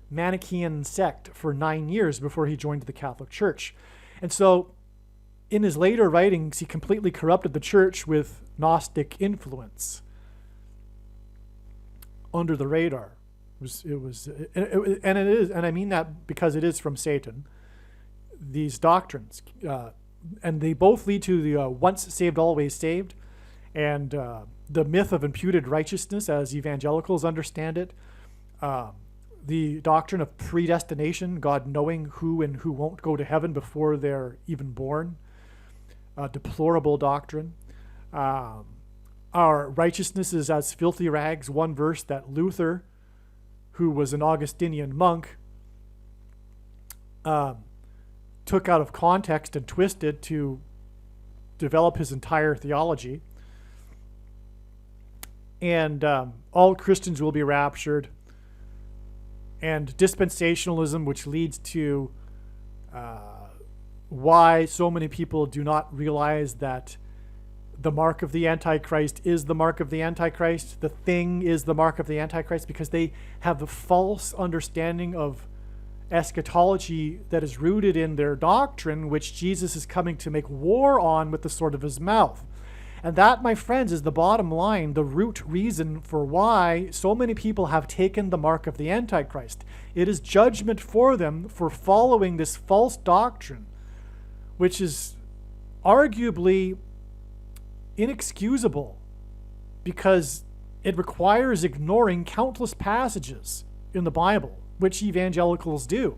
Manichaean sect for 9 years before he joined the Catholic Church. And so in his later writings, he completely corrupted the church with Gnostic influence under the radar. And I mean that because it is from Satan, these doctrines. And they both lead to the once saved, always saved, and the myth of imputed righteousness as evangelicals understand it. The doctrine of predestination, God knowing who and who won't go to heaven before they're even born. Deplorable doctrine. Our righteousness is as filthy rags, one verse that Luther, who was an Augustinian monk, took out of context and twisted to develop his entire theology. And all Christians will be raptured. And dispensationalism, which leads to why so many people do not realize that the mark of the Antichrist is the mark of the Antichrist. The thing is the mark of the Antichrist, because they have a false understanding of eschatology that is rooted in their doctrine, which Jesus is coming to make war on with the sword of his mouth. And that, my friends, is the bottom line, the root reason for why so many people have taken the mark of the Antichrist. It is judgment for them for following this false doctrine, which is arguably inexcusable because it requires ignoring countless passages in the Bible, which evangelicals do.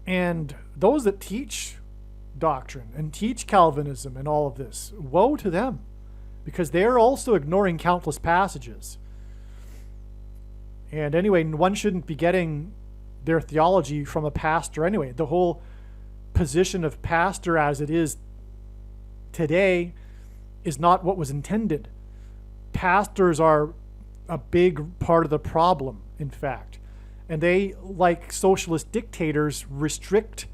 And those that teach doctrine and teach Calvinism and all of this, woe to them, because they're also ignoring countless passages. And anyway, one shouldn't be getting their theology from a pastor anyway. The whole position of pastor as it is today is not what was intended. Pastors are a big part of the problem, in fact. And they, like socialist dictators, restrict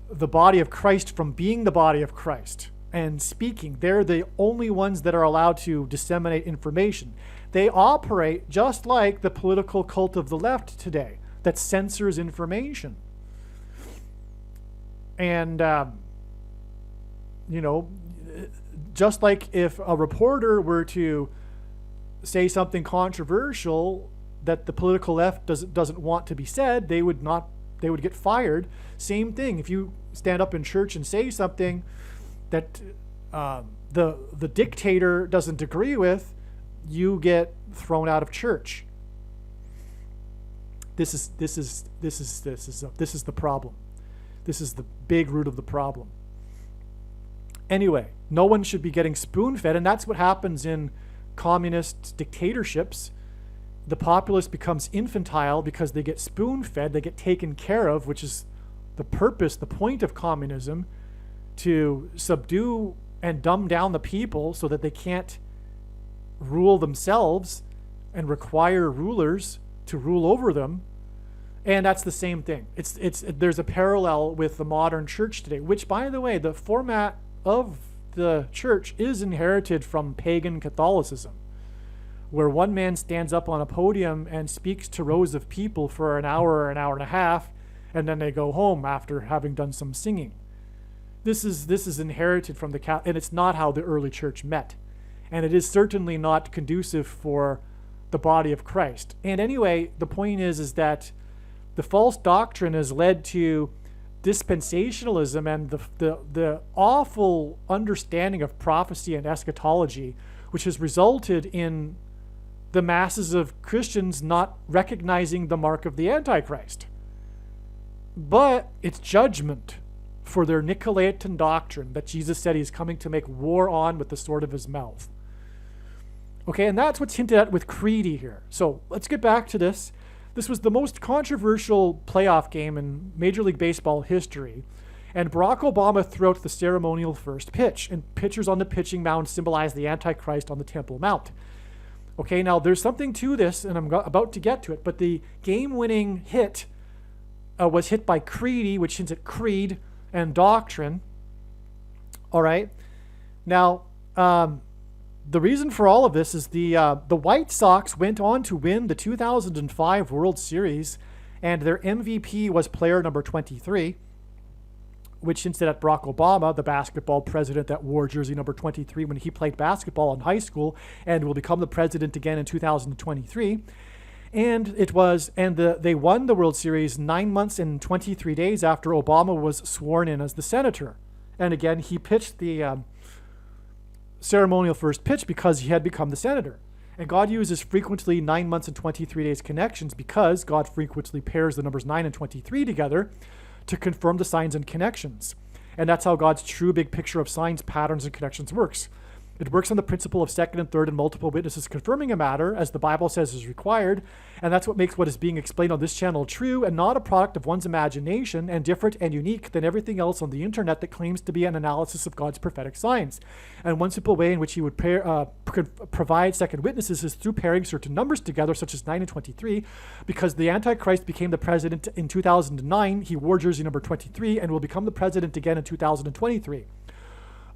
the body of Christ from being the body of Christ and speaking. They're the only ones that are allowed to disseminate information. They operate just like the political cult of the left today that censors information. And, just like if a reporter were to say something controversial that the political left doesn't want to be said, they would get fired. Same thing. If you stand up in church and say something that the dictator doesn't agree with, you get thrown out of church. This is the problem. This is the big root of the problem. Anyway, no one should be getting spoon-fed, and that's what happens in communist dictatorships. The populace becomes infantile because they get spoon-fed, they get taken care of, which is the purpose, the point of communism, to subdue and dumb down the people so that they can't rule themselves and require rulers to rule over them. And that's the same thing. There's a parallel with the modern church today, which, by the way, the format of the church is inherited from pagan Catholicism, where one man stands up on a podium and speaks to rows of people for an hour or an hour and a half, and then they go home after having done some singing. This is inherited from and it's not how the early church met. And it is certainly not conducive for the body of Christ. And anyway, the point is that the false doctrine has led to dispensationalism and the awful understanding of prophecy and eschatology, which has resulted in the masses of Christians not recognizing the mark of the Antichrist. But it's judgment for their Nicolaitan doctrine that Jesus said he's coming to make war on with the sword of his mouth. Okay, and that's what's hinted at with Creedy here. So let's get back to this. This was the most controversial playoff game in Major League Baseball history, and Barack Obama threw out the ceremonial first pitch, and pitchers on the pitching mound symbolize the Antichrist on the Temple Mount. Okay, now there's something to this, and I'm about to get to it, but the game-winning hit was hit by Creedy, which hints at creed and doctrine. All right. Now, the reason for all of this is the White Sox went on to win the 2005 World Series, and their MVP was player number 23, which hints at Barack Obama, the basketball president that wore jersey number 23 when he played basketball in high school, and will become the president again in 2023. And they won the World Series 9 months and 23 days after Obama was sworn in as the senator. And again, he pitched the ceremonial first pitch because he had become the senator. And God uses frequently 9 months and 23 days connections because God frequently pairs the numbers 9 and 23 together to confirm the signs and connections. And that's how God's true big picture of signs, patterns, and connections works. It works on the principle of second and third and multiple witnesses confirming a matter, as the Bible says is required, and that's what makes what is being explained on this channel true and not a product of one's imagination and different and unique than everything else on the internet that claims to be an analysis of God's prophetic signs. And one simple way in which he would provide second witnesses is through pairing certain numbers together, such as 9 and 23, because the Antichrist became the president in 2009, he wore jersey number 23, and will become the president again in 2023.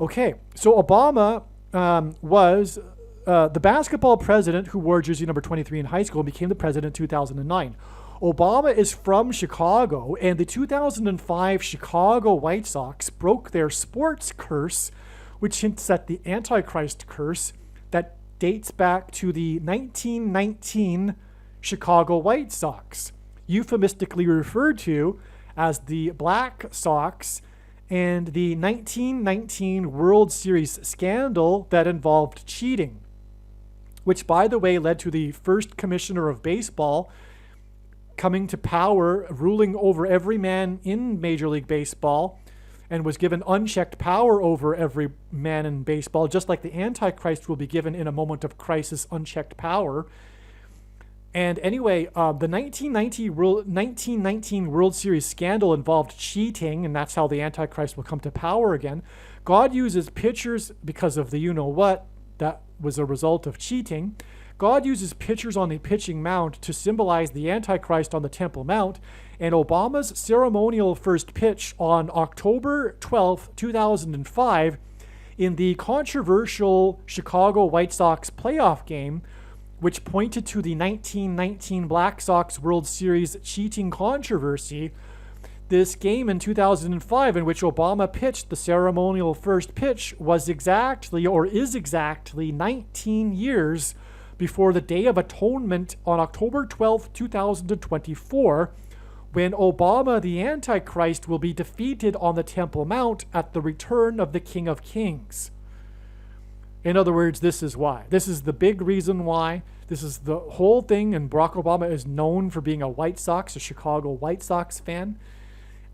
Okay, so Obama was the basketball president who wore jersey number 23 in high school and became the president in 2009. Obama is from Chicago, and the 2005 Chicago White Sox broke their sports curse, which hints at the Antichrist curse that dates back to the 1919 Chicago White Sox, euphemistically referred to as the Black Sox, and the 1919 World Series scandal that involved cheating, which, by the way, led to the first commissioner of baseball coming to power, ruling over every man in Major League Baseball, and was given unchecked power over every man in baseball, just like the Antichrist will be given in a moment of crisis unchecked power. And anyway, the 1919 World Series scandal involved cheating, and that's how the Antichrist will come to power again. God uses pitchers because of the you-know-what that was a result of cheating. God uses pitchers on the pitching mound to symbolize the Antichrist on the Temple Mount, and Obama's ceremonial first pitch on October 12, 2005, in the controversial Chicago White Sox playoff game, which pointed to the 1919 Black Sox World Series cheating controversy. This game in 2005, in which Obama pitched the ceremonial first pitch, was exactly, or is exactly, 19 years before the Day of Atonement on October 12, 2024, when Obama, the Antichrist, will be defeated on the Temple Mount at the return of the King of Kings. In other words, this is why. This is the big reason why. This is the whole thing, and Barack Obama is known for being a Chicago White Sox fan.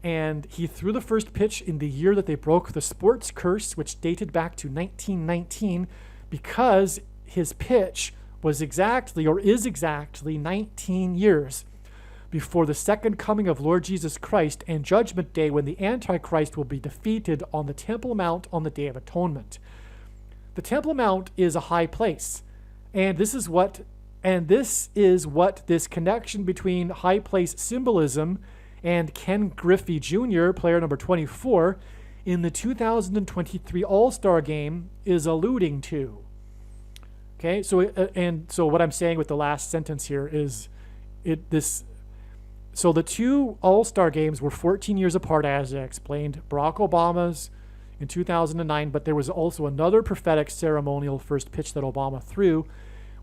And he threw the first pitch in the year that they broke the sports curse, which dated back to 1919, because his pitch was exactly, or is exactly, 19 years before the second coming of Lord Jesus Christ and Judgment Day, when the Antichrist will be defeated on the Temple Mount on the Day of Atonement. The Temple Mount is a high place, and this is what And this is what this connection between high place symbolism and Ken Griffey Jr., player number 24, in the 2023 All-Star Game is alluding to. Okay, so what I'm saying with the last sentence here is so the two All-Star Games were 14 years apart, as I explained. Barack Obama's in 2009, but there was also another prophetic ceremonial first pitch that Obama threw,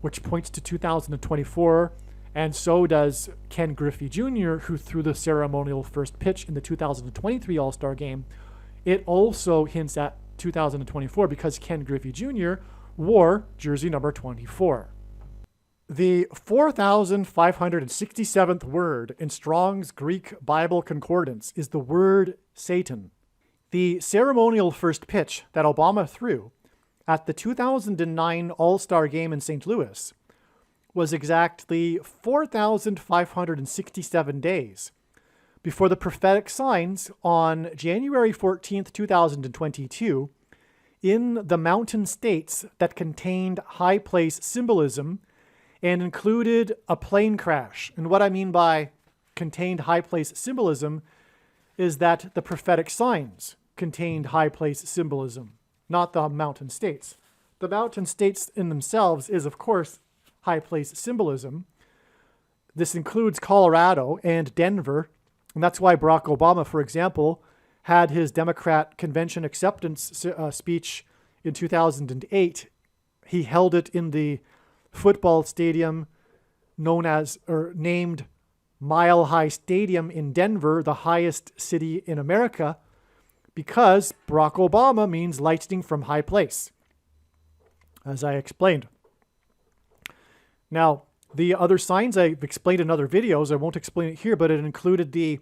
which points to 2024, and so does Ken Griffey Jr., who threw the ceremonial first pitch in the 2023 All-Star Game. It also hints at 2024 because Ken Griffey Jr. wore jersey number 24. The 4,567th word in Strong's Greek Bible Concordance is the word Satan. The ceremonial first pitch that Obama threw at the 2009 All-Star Game in St. Louis was exactly 4,567 days before the prophetic signs on January 14th, 2022, in the mountain states that contained high place symbolism and included a plane crash. And what I mean by contained high place symbolism is that the prophetic signs contained high place symbolism, not the mountain states. The mountain states in themselves is, of course, high place symbolism. This includes Colorado and Denver, and that's why Barack Obama, for example, had his Democrat convention acceptance speech in 2008. He held it in the football stadium named Mile High Stadium in Denver, the highest city in America, because Barack Obama means lightning from high place, as I explained. Now, the other signs I've explained in other videos, I won't explain it here, but it included the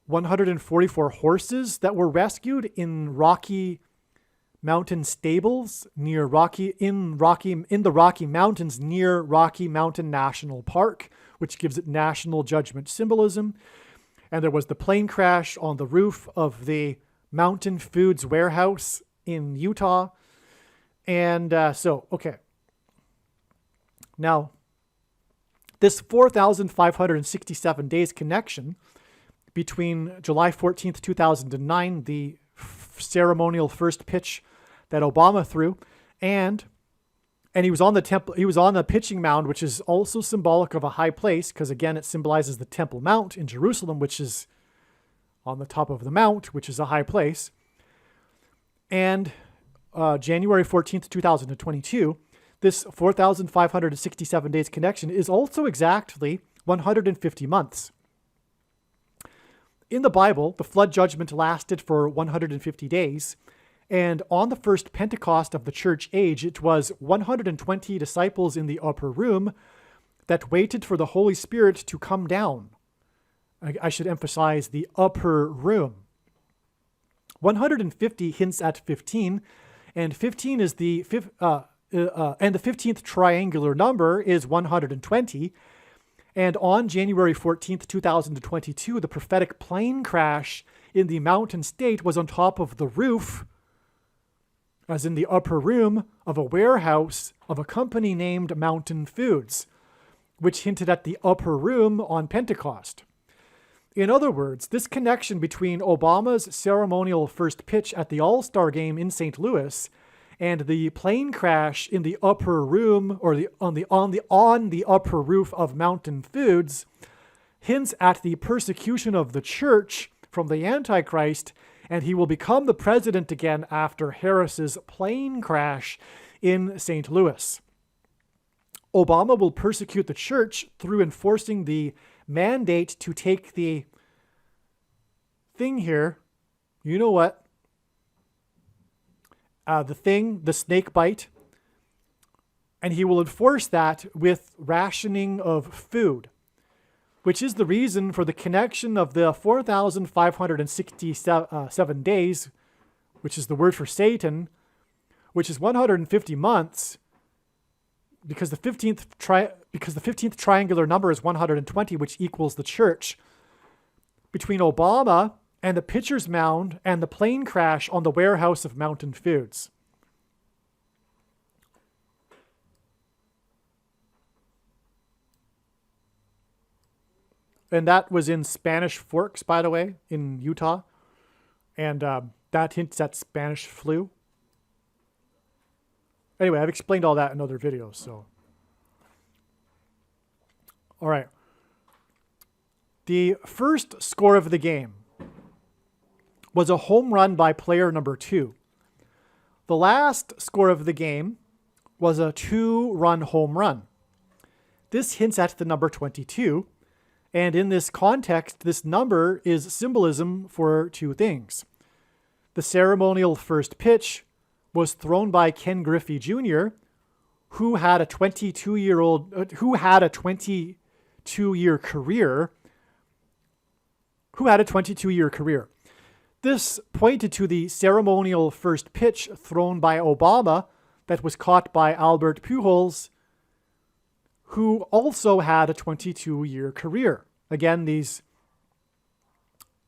144 horses that were rescued in Rocky Mountain stables in the Rocky Mountains near Rocky Mountain National Park, which gives it national judgment symbolism. And there was the plane crash on the roof of the Mountain Foods warehouse in Utah. And okay. Now, this 4,567 days connection between July 14th, 2009, the ceremonial first pitch that Obama threw, and he was on the pitching mound, which is also symbolic of a high place, because again, it symbolizes the Temple Mount in Jerusalem, which is on the top of the mount, which is a high place. And January 14th, 2022, this 4,567 days connection is also exactly 150 months. In the Bible, the flood judgment lasted for 150 days, and on the first Pentecost of the church age, it was 120 disciples in the upper room that waited for the Holy Spirit to come down. I should emphasize the upper room. 150 hints at 15, and 15 is the 15th triangular number is 120. And on January 14th, 2022, the prophetic plane crash in the mountain state was on top of the roof, as in the upper room of a warehouse of a company named Mountain Foods, which hinted at the upper room on Pentecost. In other words, this connection between Obama's ceremonial first pitch at the All-Star Game in St. Louis and the plane crash in the upper room, or on the upper roof of Mountain Foods, hints at the persecution of the church from the Antichrist, and he will become the president again after Harris's plane crash in St. Louis. Obama will persecute the church through enforcing the mandate to take the thing here, you know what? The snake bite, and he will enforce that with rationing of food, which is the reason for the connection of the 4,567 days, which is the word for Satan, which is 150 months, because the 15th triangular number is 120, which equals the church, between Obama and the pitcher's mound and the plane crash on the warehouse of Mountain Foods. And that was in Spanish Forks, by the way, in Utah. And that hints at Spanish flu. Anyway, I've explained all that in other videos, so. All right. The first score of the game was a home run by player number 2. The last score of the game was a 2-run home run. This hints at the number 22. And in this context, this number is symbolism for 2 things. The ceremonial first pitch was thrown by Ken Griffey Jr., who had a 22-year career. This pointed to the ceremonial first pitch thrown by Obama that was caught by Albert Pujols, who also had a 22-year career. Again, these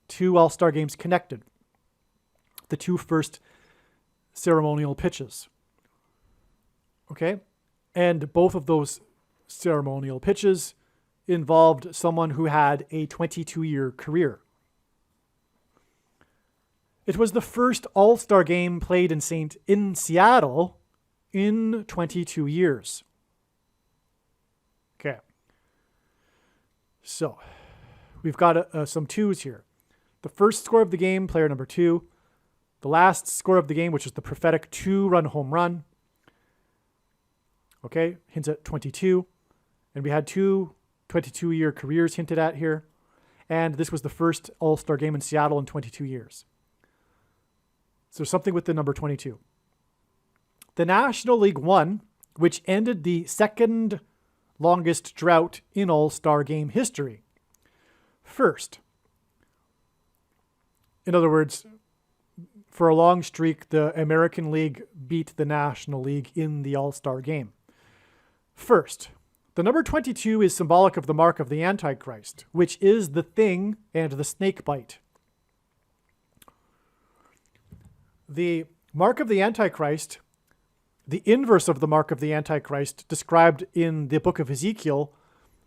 2 All-Star games connected. The 2 first ceremonial pitches. Okay? And both of those ceremonial pitches involved someone who had a 22-year career. It was the first All-Star game played in Seattle in 22 years. Okay. So, we've got some 2s here. The first score of the game, player number 2. The last score of the game, which is the prophetic 2-run home run. Okay, hints at 22. And we had 2 22-year careers hinted at here. And this was the first All-Star game in Seattle in 22 years. So something with the number 22. The National League won, which ended the second longest drought in All-Star game history. First, in other words, for a long streak, the American League beat the National League in the All-Star game. First, the number 22 is symbolic of the mark of the Antichrist, which is the thing and the snake bite. The mark of the Antichrist, the inverse of the mark of the Antichrist described in the book of Ezekiel,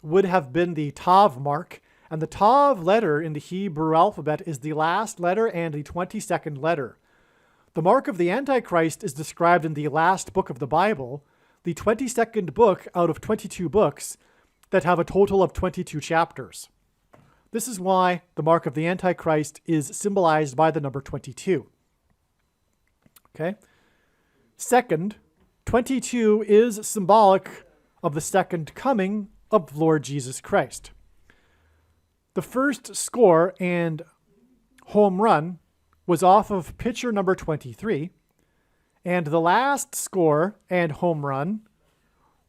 would have been the Tav mark. And the Tav letter in the Hebrew alphabet is the last letter and the 22nd letter. The mark of the Antichrist is described in the last book of the Bible, the 22nd book out of 22 books that have a total of 22 chapters. This is why the mark of the Antichrist is symbolized by the number 22. Okay? Second, 22 is symbolic of the second coming of Lord Jesus Christ. The first score and home run was off of pitcher number 23, and the last score and home run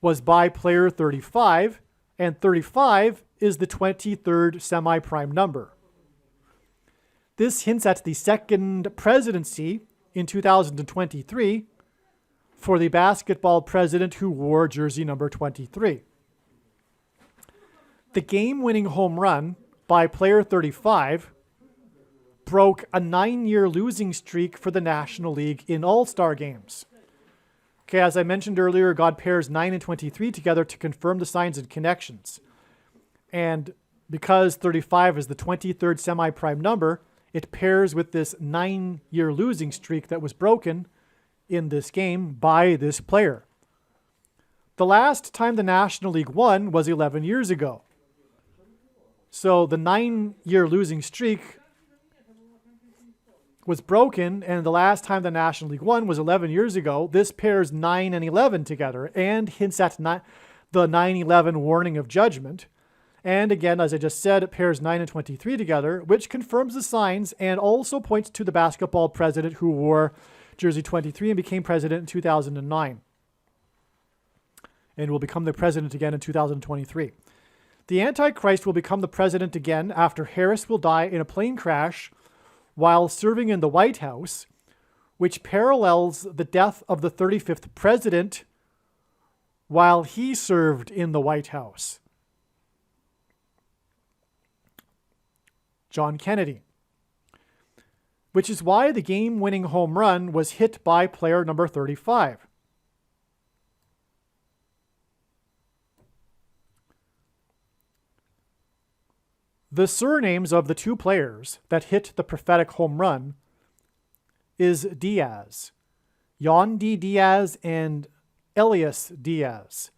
was by player 35, and 35 is the 23rd semi-prime number. This hints at the second presidency in 2023 for the basketball president who wore jersey number 23. The game-winning home run by player 35 broke a 9-year losing streak for the National League in All-Star games. Okay, as I mentioned earlier, God pairs 9 and 23 together to confirm the signs and connections. And because 35 is the 23rd semi-prime number, it pairs with this 9-year losing streak that was broken in this game by this player. The last time the National League won was 11 years ago. So the 9-year losing streak was broken, and the last time the National League won was 11 years ago. This pairs 9 and 11 together and hints at the 9/11 warning of judgment. And again, as I just said, it pairs 9 and 23 together, which confirms the signs and also points to the basketball president who wore jersey 23 and became president in 2009. And will become the president again in 2023. The Antichrist will become the president again after Harris will die in a plane crash while serving in the White House, which parallels the death of the 35th president while he served in the White House. John Kennedy. Which is why the game-winning home run was hit by player number 35. The surnames of the two players that hit the prophetic home run is Diaz. Yandy Diaz and Elias Diaz.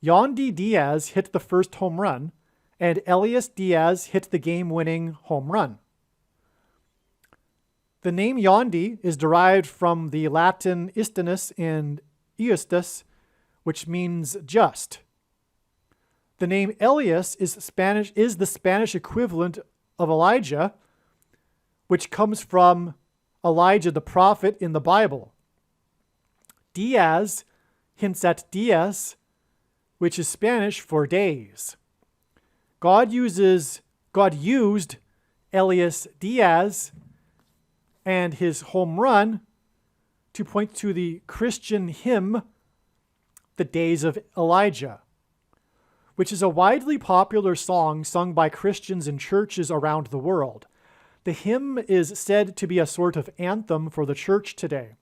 Yandy Diaz hit the first home run, and Elias Diaz hit the game-winning home run. The name Yandy is derived from the Latin istinus and iustus, which means just. The name Elias is the Spanish equivalent of Elijah, which comes from Elijah the prophet in the Bible. Diaz hints at dias, which is Spanish for days. God used Elias Diaz and his home run to point to the Christian hymn, The Days of Elijah, which is a widely popular song sung by Christians in churches around the world. The hymn is said to be a sort of anthem for the church today.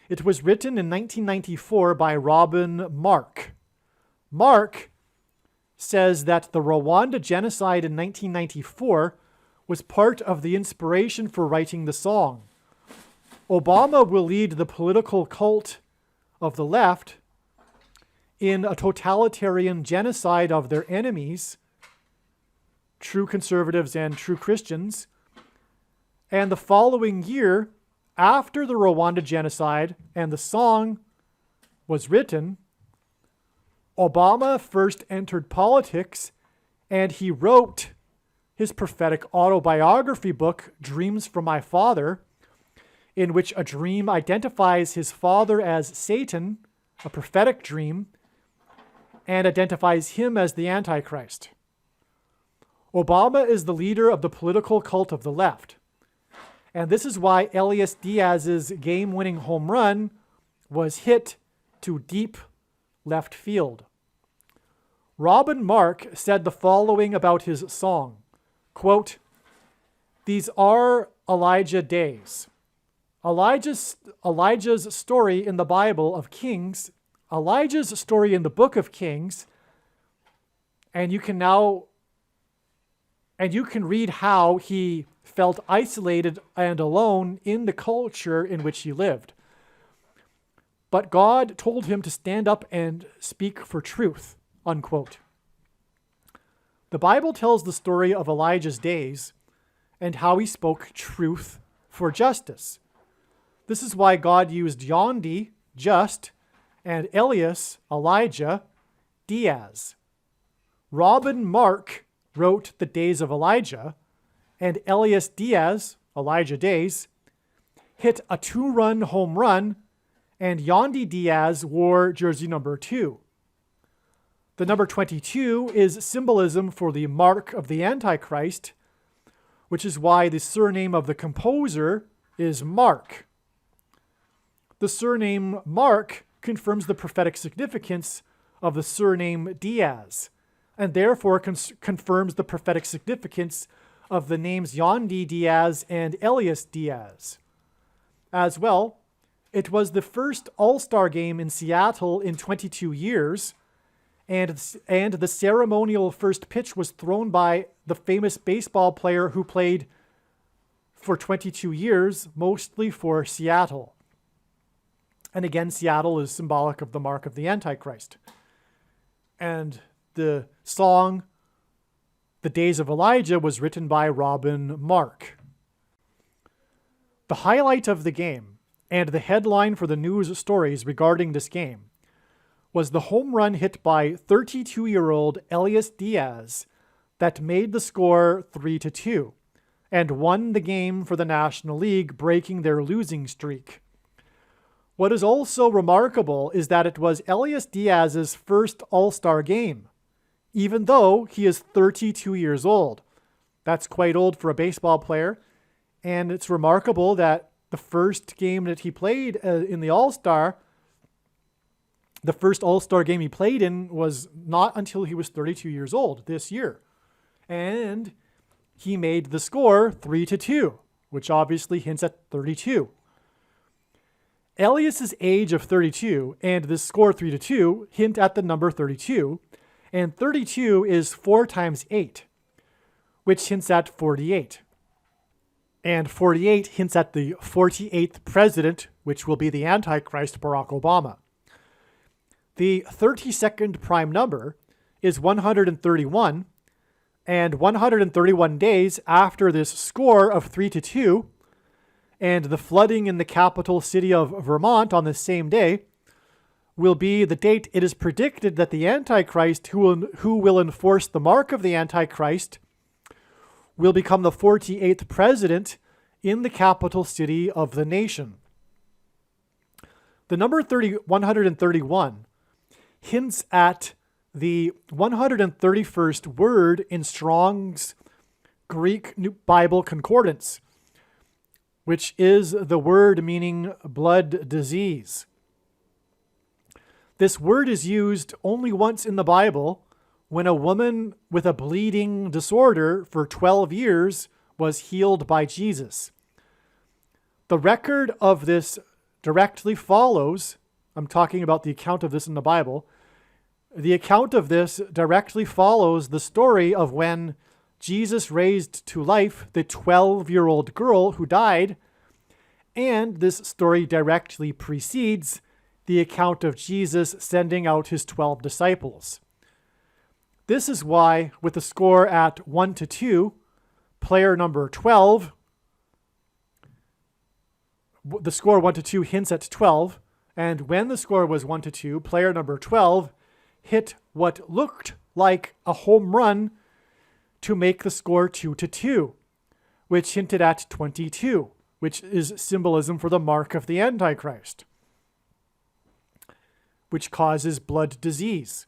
It was written in 1994 by Robin Mark. Mark says that the Rwanda genocide in 1994 was part of the inspiration for writing the song. Obama will lead the political cult of the left in a totalitarian genocide of their enemies, true conservatives and true Christians. And the following year, after the Rwanda genocide and the song was written, Obama first entered politics and he wrote his prophetic autobiography book, Dreams from My Father, in which a dream identifies his father as Satan, a prophetic dream, and identifies him as the Antichrist. Obama is the leader of the political cult of the left. And this is why Elias Diaz's game-winning home run was hit to deep left field. Robin Mark said the following about his song, quote, "These are Elijah days. Elijah's story in the Bible of Kings, Elijah's story in the book of Kings, and you can read how he felt isolated and alone in the culture in which he lived. But God told him to stand up and speak for truth," unquote. The Bible tells the story of Elijah's days and how he spoke truth for justice. This is why God used Yandy, just, and Elias, Elijah, Diaz. Robin Mark wrote The Days of Elijah, and Elias Diaz, Elijah Days, hit a 2-run home run, and Yandy Diaz wore jersey number 2. The number 22 is symbolism for the mark of the Antichrist, which is why the surname of the composer is Mark. The surname Mark confirms the prophetic significance of the surname Diaz, and therefore confirms the prophetic significance of the names Yandy Diaz and Elias Diaz. As well, it was the first All-Star game in Seattle in 22 years, and the ceremonial first pitch was thrown by the famous baseball player who played for 22 years, mostly for Seattle. And again, Seattle is symbolic of the mark of the Antichrist. And the song, The Days of Elijah, was written by Robin Mark. The highlight of the game, and the headline for the news stories regarding this game, was the home run hit by 32-year-old Elias Diaz that made the score 3-2 and won the game for the National League, breaking their losing streak. What is also remarkable is that it was Elias Diaz's first All-Star game, even though he is 32 years old. That's quite old for a baseball player, and it's remarkable that the first game that he played in the All-Star, the first All-Star game he played in was not until he was 32 years old this year. And he made the score 3-2, which obviously hints at 32. Elias's age of 32 and the score 3-2 hint at the number 32, and 32 is 4 times 8, which hints at 48. And 48 hints at the 48th president, which will be the Antichrist, Barack Obama. The 32nd prime number is 131, and 131 days after this score of 3-2, and the flooding in the capital city of Vermont on the same day, will be the date it is predicted that the Antichrist, who will enforce the mark of the Antichrist, will become the 48th president in the capital city of the nation. The number 131 hints at the 131st word in Strong's Greek Bible Concordance, which is the word meaning blood disease. This word is used only once in the Bible, when a woman with a bleeding disorder for 12 years was healed by Jesus. The record of this directly follows, I'm talking about the account of this in the Bible, the account of this directly follows the story of when Jesus raised to life the 12-year-old girl who died, and this story directly precedes the account of Jesus sending out his 12 disciples. This is why, with the score at 1-2, player number 12, the score 1-2 hints at 12, and when the score was 1-2, player number 12 hit what looked like a home run to make the score 2-2, which hinted at 22, which is symbolism for the mark of the Antichrist, which causes blood disease.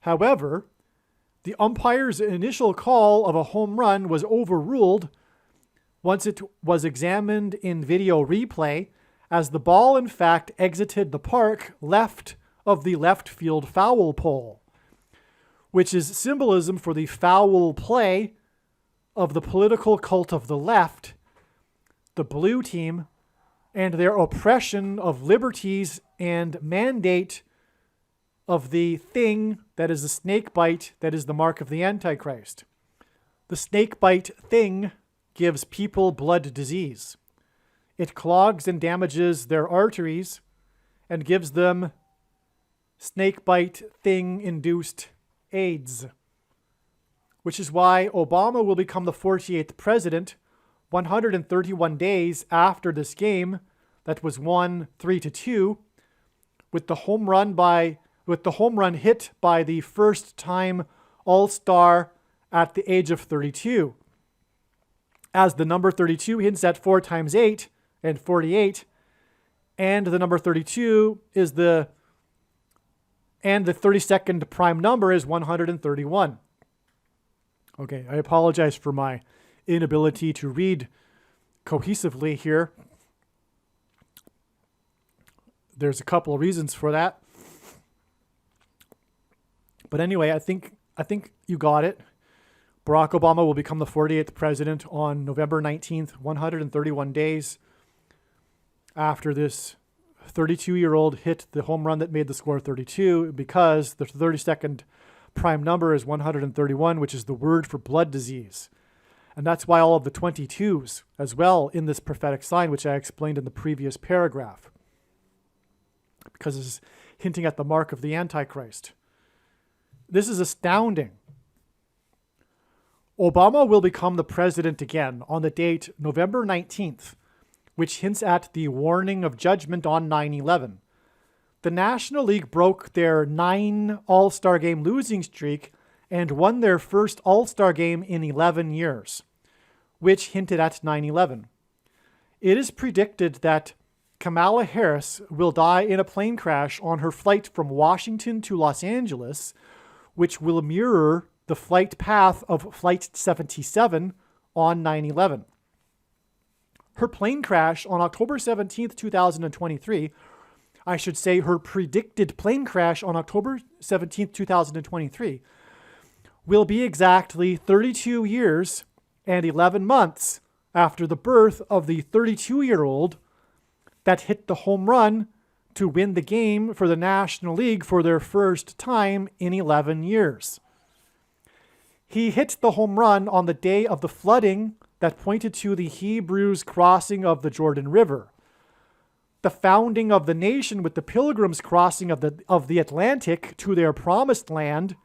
However, the umpire's initial call of a home run was overruled once it was examined in video replay, as the ball in fact exited the park left of the left field foul pole, which is symbolism for the foul play of the political cult of the left, the blue team, and their oppression of liberties and mandate of the thing that is the snake bite that is the mark of the Antichrist. The snake bite thing gives people blood disease. It clogs and damages their arteries and gives them snake bite thing induced AIDS, which is why Obama will become the 48th president 131 days after this game that was won 3-2, with the home run hit by the first-time All-Star at the age of 32. As the number 32 hints at 4 times 8 and 48, and the number 32 is the 32nd prime number is 131. Okay, I apologize for my inability to read cohesively here. There's a couple of reasons for that. But anyway, I think you got it. Barack Obama will become the 48th president on November 19th, 131 days after this 32-year-old hit the home run that made the score 32, because the 32nd prime number is 131, which is the word for blood disease. And that's why all of the 22s as well in this prophetic sign, which I explained in the previous paragraph, because it's hinting at the mark of the Antichrist. This is astounding. Obama will become the president again on the date November 19th, which hints at the warning of judgment on 9/11. The National League broke their 9 All-Star game losing streak and won their first All-Star game in 11 years, which hinted at 9/11. It is predicted that Kamala Harris will die in a plane crash on her flight from Washington to Los Angeles, which will mirror the flight path of Flight 77 on 9/11. Her plane crash on October 17th, 2023, I should say her predicted plane crash on October 17th, 2023, will be exactly 32 years and 11 months after the birth of the 32-year-old that hit the home run to win the game for the National League for their first time in 11 years. He hit the home run on the day of the flooding that pointed to the Hebrews' crossing of the Jordan River. The founding of the nation with the Pilgrims' crossing of the Atlantic to their promised land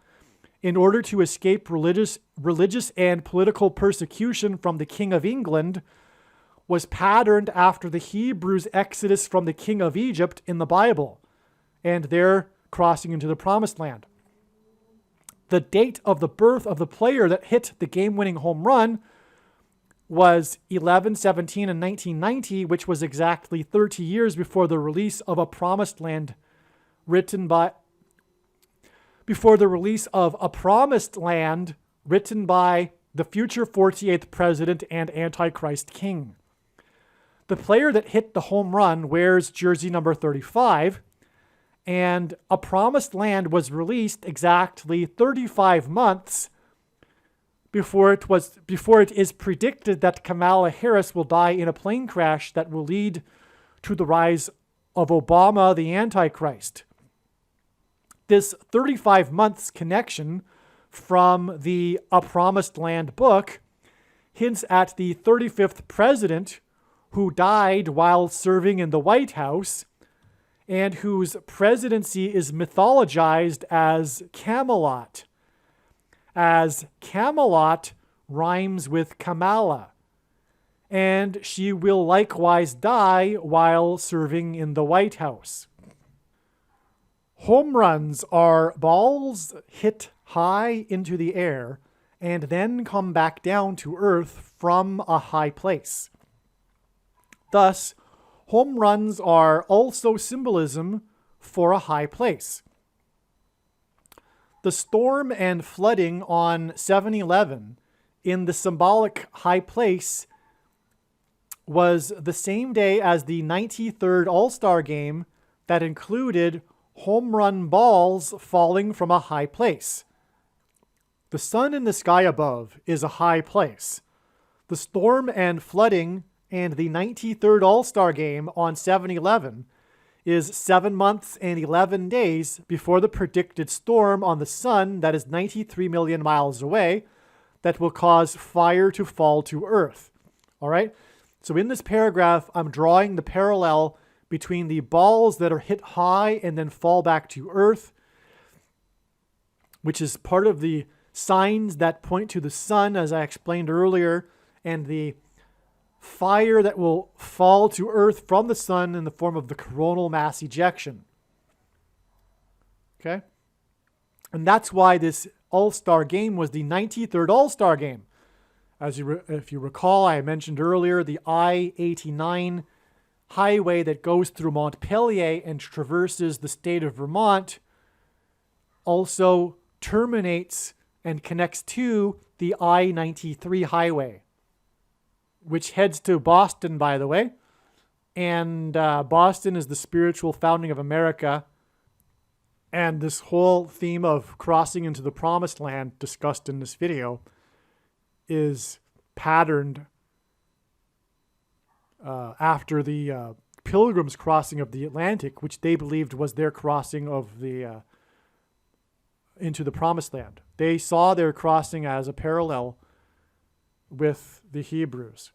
in order to escape religious and political persecution from the King of England was patterned after the Hebrews' exodus from the King of Egypt in the Bible and their crossing into the promised land. The date of the birth of the player that hit the game-winning home run was 11/17 in 1990, which was exactly 30 years before the release of A Promised Land written by the future 48th president and Antichrist king. The player that hit the home run wears jersey number 35, and A Promised Land was released exactly 35 months before it is predicted that Kamala Harris will die in a plane crash that will lead to the rise of Obama, the Antichrist. This 35 months connection from the A Promised Land book hints at the 35th president who died while serving in the White House and whose presidency is mythologized as Camelot, as Camelot rhymes with Kamala, and she will likewise die while serving in the White House. Home runs are balls hit high into the air and then come back down to earth from a high place. Thus, home runs are also symbolism for a high place. The storm and flooding on 7/11 in the symbolic high place was the same day as the 93rd All-Star Game that included home run balls falling from a high place. The sun in the sky above is a high place. The storm and flooding and the 93rd All-Star Game on 7/11 is 7 months and 11 days before the predicted storm on the sun that is 93 million miles away that will cause fire to fall to Earth. All right? So in this paragraph, I'm drawing the parallel between the balls that are hit high and then fall back to Earth, which is part of the signs that point to the sun, as I explained earlier, and the fire that will fall to Earth from the sun in the form of the coronal mass ejection. Okay? And that's why this All-Star Game was the 93rd All-Star Game. If you recall, I mentioned earlier the I-89 highway that goes through Montpelier and traverses the state of Vermont also terminates and connects to the I-93 highway, which heads to Boston, by the way. And Boston is the spiritual founding of America. And this whole theme of crossing into the promised land discussed in this video is patterned after the Pilgrims' crossing of the Atlantic, which they believed was their crossing of the into the promised land. They saw their crossing as a parallel with the Hebrews.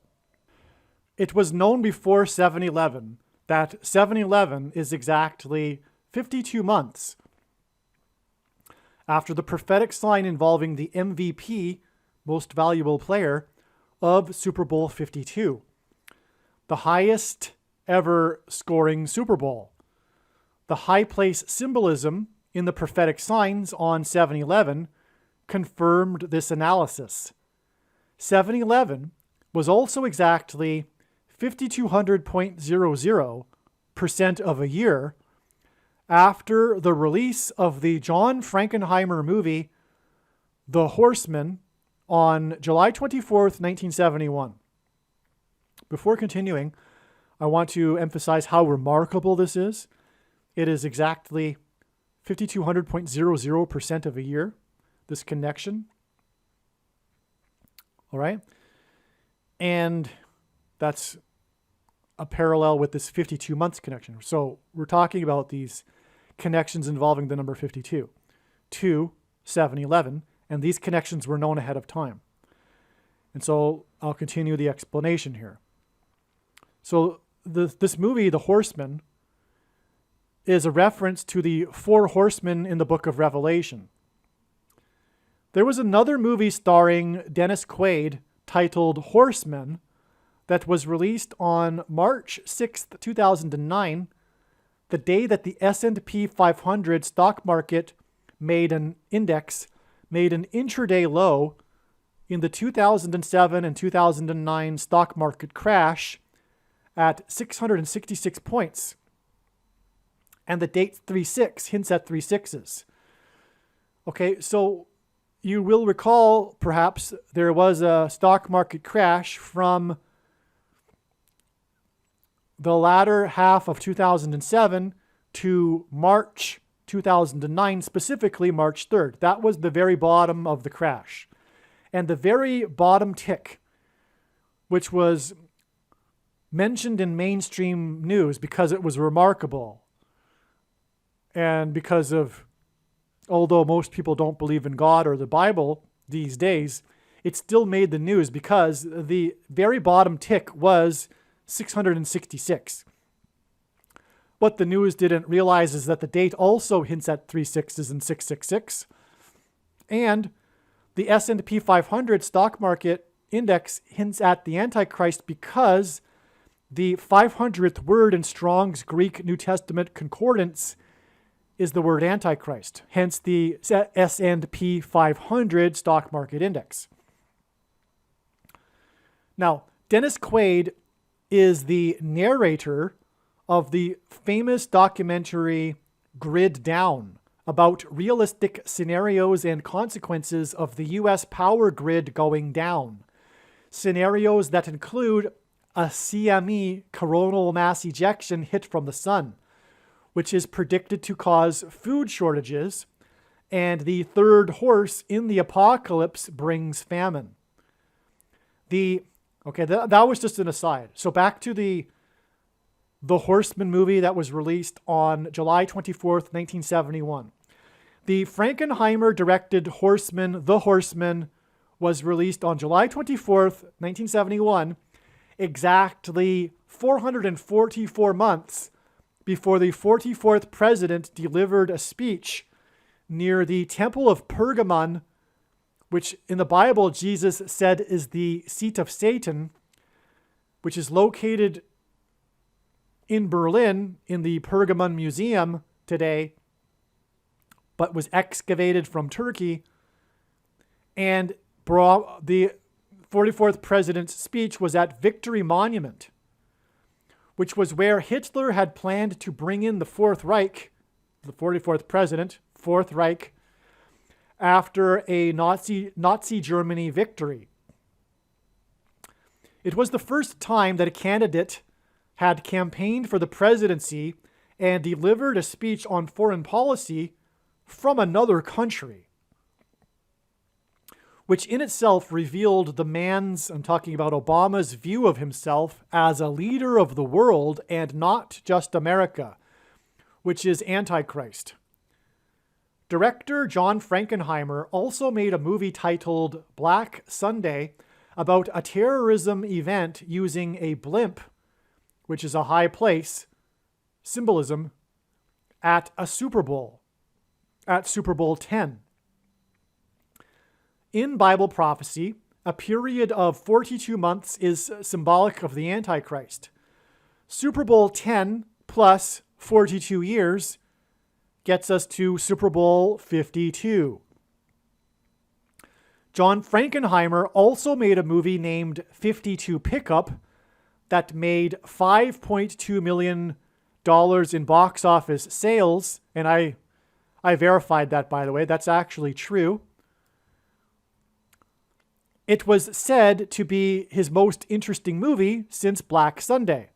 It was known before 7/11 that 7/11 is exactly 52 months after the prophetic sign involving the MVP, most valuable player, of Super Bowl 52, the highest ever scoring Super Bowl. The high place symbolism in the prophetic signs on 7/11 confirmed this analysis. 7/11 was also exactly 5200.00% of a year after the release of the John Frankenheimer movie The Horseman on July 24th, 1971. Before continuing, I want to emphasize how remarkable this is. It is exactly 5200.00% of a year, this connection. All right? And that's a parallel with this 52 months connection. So we're talking about these connections involving the number 52 to 7/11 And these connections were known ahead of time. And so I'll continue the explanation here. So this movie, The Horseman, is a reference to the 4 horsemen in the book of Revelation. There was another movie starring Dennis Quaid titled Horseman that was released on March 6th, 2009, the day that the S&P 500 stock market made an intraday low in the 2007 and 2009 stock market crash at 666 points. And the date 36 hints at 3 6s. Okay, so you will recall, perhaps, there was a stock market crash from the latter half of 2007 to March 2009, specifically March 3rd. That was the very bottom of the crash. And the very bottom tick, which was mentioned in mainstream news because it was remarkable, and because of, although most people don't believe in God or the Bible these days, it still made the news because the very bottom tick was 666. What the news didn't realize is that the date also hints at 3 6s and 666. And the S&P 500 stock market index hints at the Antichrist because the 500th word in Strong's Greek New Testament concordance is the word Antichrist, hence the S&P 500 stock market index. Now, Dennis Quaid is the narrator of the famous documentary Grid Down about realistic scenarios and consequences of the U.S. power grid going down. Scenarios that include a CME, coronal mass ejection, hit from the sun, which is predicted to cause food shortages, and the third horse in the apocalypse brings famine. That was just an aside. So back to the Horseman movie that was released on July 24th, 1971. The Frankenheimer-directed Horseman, The Horseman, was released on July 24th, 1971, exactly 444 months before the 44th president delivered a speech near the Temple of Pergamon, which in the Bible Jesus said is the seat of Satan, which is located in Berlin in the Pergamon Museum today, but was excavated from Turkey. And the 44th president's speech was at Victory Monument, which was where Hitler had planned to bring in the Fourth Reich, the 44th president, Fourth Reich, after a Nazi Germany victory. It was the first time that a candidate had campaigned for the presidency and delivered a speech on foreign policy from another country, which in itself revealed the man's, I'm talking about Obama's, view of himself as a leader of the world and not just America, which is Antichrist. Director John Frankenheimer also made a movie titled Black Sunday about a terrorism event using a blimp, which is a high place, symbolism, at a Super Bowl, at Super Bowl 10. In Bible prophecy, a period of 42 months is symbolic of the Antichrist. Super Bowl 10 plus 42 years gets us to Super Bowl 52. John Frankenheimer also made a movie named 52 Pickup that made $5.2 million in box office sales, and I verified that, by the way. That's actually true. It was said to be his most interesting movie since Black Sunday,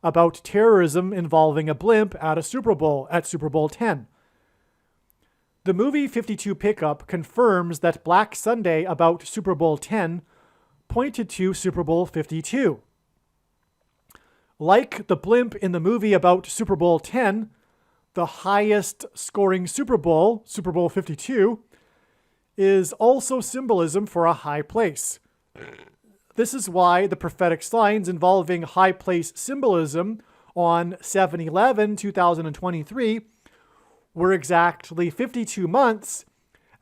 about terrorism involving a blimp at a Super Bowl, at Super Bowl 10. The movie 52 Pickup confirms that Black Sunday about Super Bowl 10 pointed to Super Bowl 52. Like the blimp in the movie about Super Bowl 10, the highest scoring Super Bowl, Super Bowl 52, is also symbolism for a high place. This is why the prophetic signs involving high place symbolism on 7/11/2023 were exactly 52 months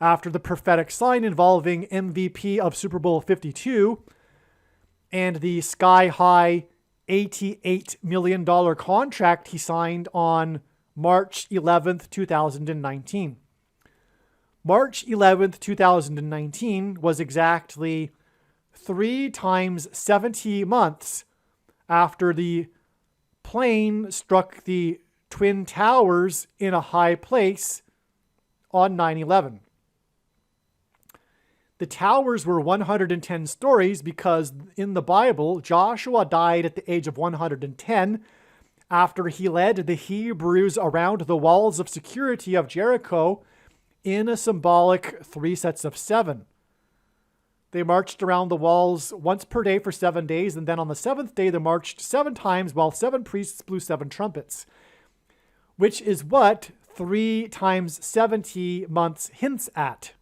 after the prophetic sign involving MVP of Super Bowl 52 and the sky-high $88 million contract he signed on March 11th, 2019. March 11th, 2019 was exactly 3 times 70 months after the plane struck the Twin Towers in a high place on 9/11. The towers were 110 stories because in the Bible, Joshua died at the age of 110 after he led the Hebrews around the walls of security of Jericho in a symbolic 3 sets of 7. They marched around the walls once per day for 7 days, and then on the 7th day they marched 7 times while 7 priests blew 7 trumpets, which is what 3 times 70 months hints at.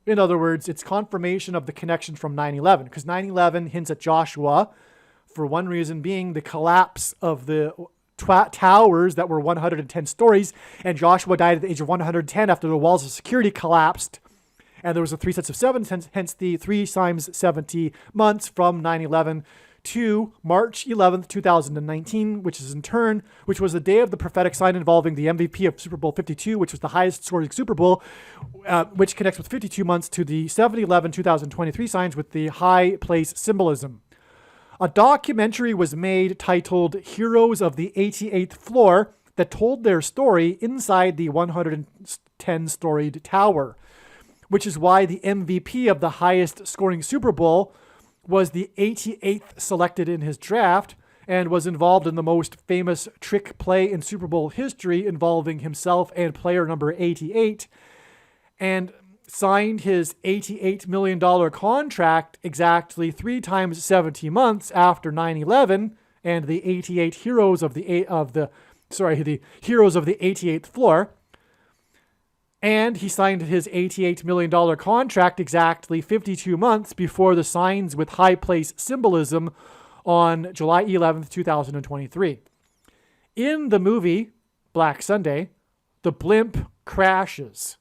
In other words, it's confirmation of the connection from 9/11, because 9/11 hints at Joshua, for one reason being the collapse of the towers that were 110 stories, and Joshua died at the age of 110 after the walls of security collapsed, and there was a 3 sets of 7, hence the 3 times 70 months from 9/11 to March 11th, 2019, which was the day of the prophetic sign involving the MVP of Super Bowl 52, which was the highest scoring Super Bowl, which connects with 52 months to the 7/11/2023 signs with the high place symbolism. A documentary was made titled Heroes of the 88th Floor that told their story inside the 110-storied tower, which is why the MVP of the highest scoring Super Bowl was the 88th selected in his draft and was involved in the most famous trick play in Super Bowl history involving himself and player number 88, and signed his $88 million contract exactly 3 times 70 months after 9/11 and the 88 heroes of the heroes of the 88th floor. And he signed his $88 million contract exactly 52 months before the signs with high place symbolism on July 11th, 2023. In the movie Black Sunday, the blimp crashes.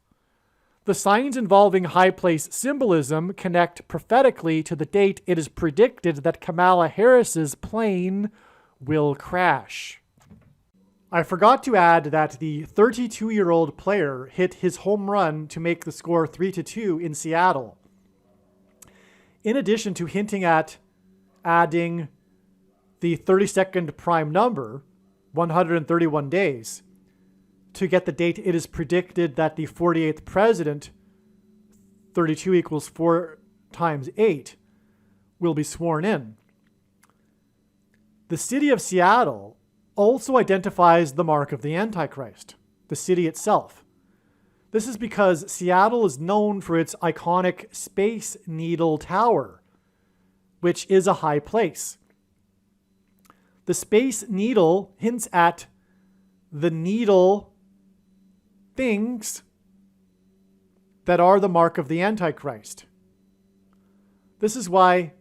The signs involving high place symbolism connect prophetically to the date it is predicted that Kamala Harris's plane will crash. I forgot to add that the 32-year-old player hit his home run to make the score 3-2 in Seattle. In addition to hinting at adding the 32nd prime number, 131 days, to get the date it is predicted that the 48th president, 32 equals 4 times 8, will be sworn in. The city of Seattle also identifies the mark of the Antichrist, the city itself. This is because Seattle is known for its iconic Space Needle Tower, which is a high place. The Space Needle hints at the needle things that are the mark of the Antichrist. This is why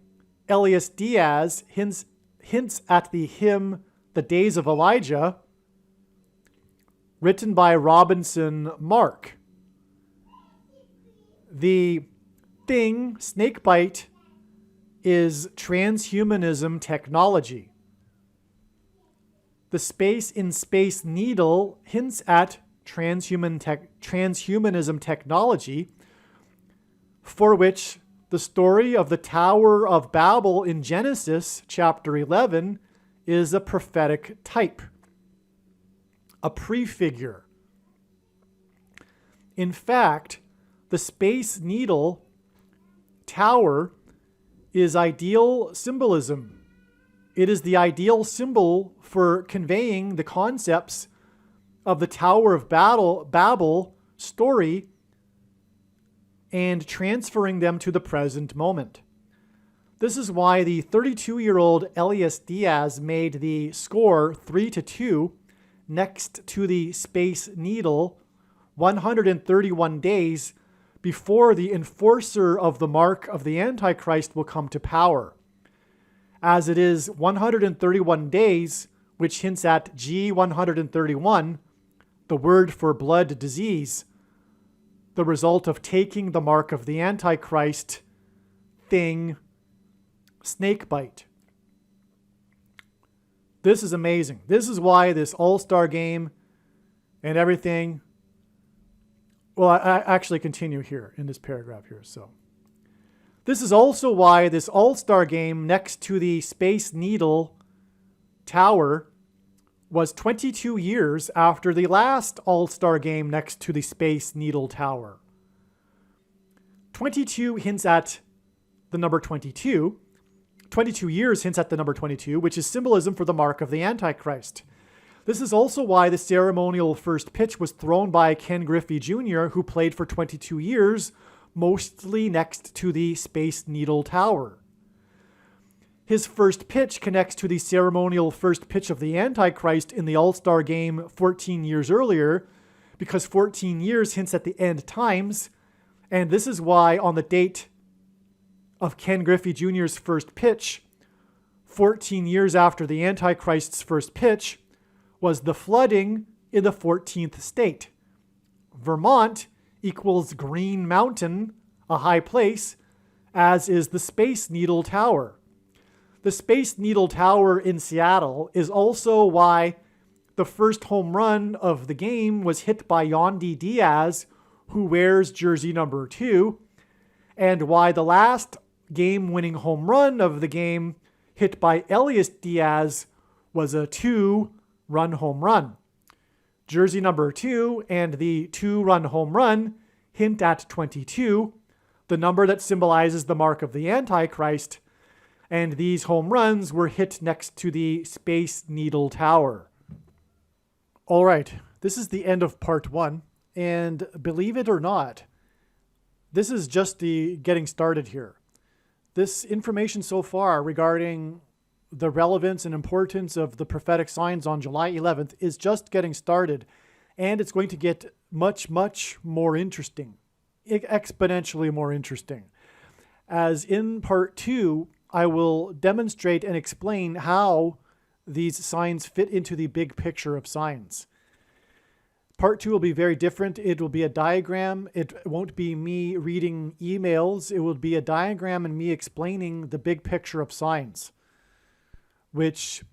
Elias Diaz hints at the hymn The Days of Elijah, written by Robinson Mark. The thing, snakebite, is transhumanism technology. The space in Space Needle hints at transhumanism technology, for which the story of the Tower of Babel in Genesis chapter 11 is a prophetic type, a prefigure. In fact, the Space Needle Tower is ideal symbolism. It is the ideal symbol for conveying the concepts of the Tower of Babel story and transferring them to the present moment. This is why the 32-year-old Elias Diaz made the score 3-2 next to the Space Needle 131 days before the enforcer of the mark of the Antichrist will come to power. As it is 131 days, which hints at G131, the word for blood disease, the result of taking the mark of the Antichrist thing, snakebite. This is amazing. This is why this all-star game and everything. Well, I actually continue here in this paragraph here. So this is also why this all-star game next to the Space Needle Tower was 22 years after the last all-star game next to the Space Needle Tower. 22 hints at the number 22. 22 years hints at the number 22, which is symbolism for the mark of the Antichrist. This is also why the ceremonial first pitch was thrown by Ken Griffey Jr., who played for 22 years, mostly next to the Space Needle Tower. His first pitch connects to the ceremonial first pitch of the Antichrist in the All-Star game 14 years earlier, because 14 years hints at the end times, and this is why on the date of Ken Griffey Jr.'s first pitch, 14 years after the Antichrist's first pitch, was the flooding in the 14th state. Vermont equals Green Mountain, a high place, as is the Space Needle Tower. The Space Needle Tower in Seattle is also why the first home run of the game was hit by Yandy Diaz, who wears jersey number 2, and why the last game-winning home run of the game hit by Elias Diaz was a 2-run home run. Jersey number 2 and the 2-run home run hint at 22, the number that symbolizes the mark of the Antichrist, and these home runs were hit next to the Space Needle Tower. All right, this is the end of part 1, and believe it or not, this is just the getting started here. This information so far regarding the relevance and importance of the prophetic signs on July 11th is just getting started, and it's going to get much, much more interesting, exponentially more interesting. As in part 2, I will demonstrate and explain how these signs fit into the big picture of signs. Part 2 will be very different. It will be a diagram. It won't be me reading emails. It will be a diagram and me explaining the big picture of signs, which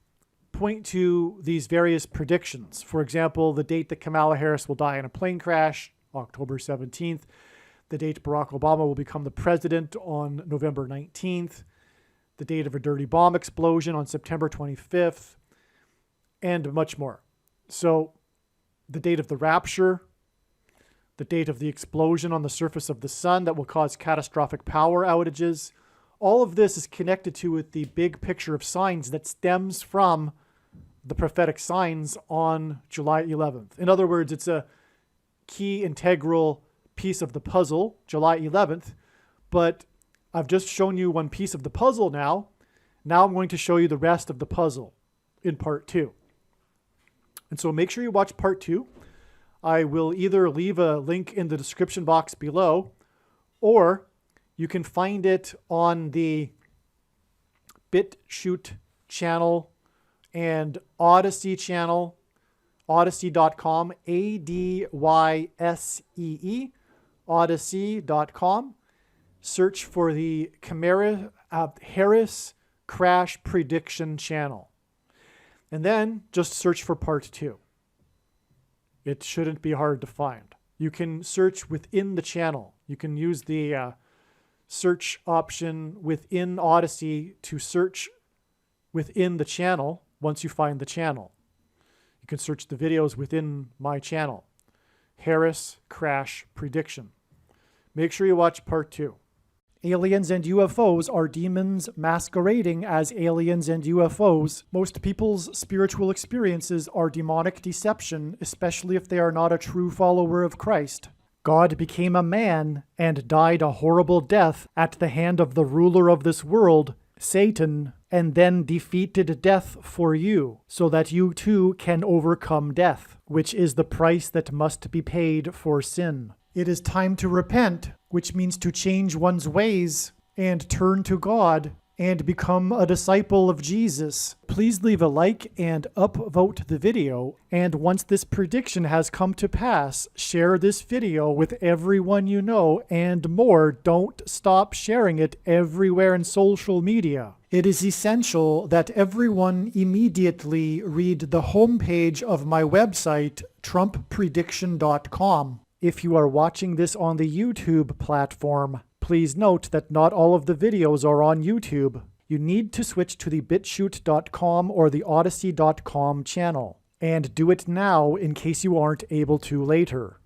point to these various predictions. For example, the date that Kamala Harris will die in a plane crash, October 17th. The date Barack Obama will become the president on November 19th. The date of a dirty bomb explosion on September 25th, and much more. So the date of the rapture, the date of the explosion on the surface of the sun that will cause catastrophic power outages. All of this is connected to with the big picture of signs that stems from the prophetic signs on July 11th. In other words, it's a key integral piece of the puzzle, July 11th, but I've just shown you one piece of the puzzle now. Now I'm going to show you the rest of the puzzle in part 2. And so make sure you watch part 2. I will either leave a link in the description box below, or you can find it on the BitChute channel and Odyssey channel, odyssey.com, ADYSEE, odyssey.com. Search for the Harris Crash Prediction channel. And then just search for part 2. It shouldn't be hard to find. You can search within the channel. You can use the search option within Odyssey to search within the channel once you find the channel. You can search the videos within my channel. Harris Crash Prediction. Make sure you watch part 2. Aliens and UFOs are demons masquerading as aliens and UFOs. Most people's spiritual experiences are demonic deception, especially if they are not a true follower of Christ. God became a man and died a horrible death at the hand of the ruler of this world, Satan, and then defeated death for you, so that you too can overcome death, which is the price that must be paid for sin. It is time to repent, which means to change one's ways and turn to God and become a disciple of Jesus. Please leave a like and upvote the video. And once this prediction has come to pass, share this video with everyone you know, and more. Don't stop sharing it everywhere in social media. It is essential that everyone immediately read the homepage of my website, TrumpPrediction.com. If you are watching this on the YouTube platform, please note that not all of the videos are on YouTube. You need to switch to the BitChute.com or the Odyssey.com channel. And do it now in case you aren't able to later.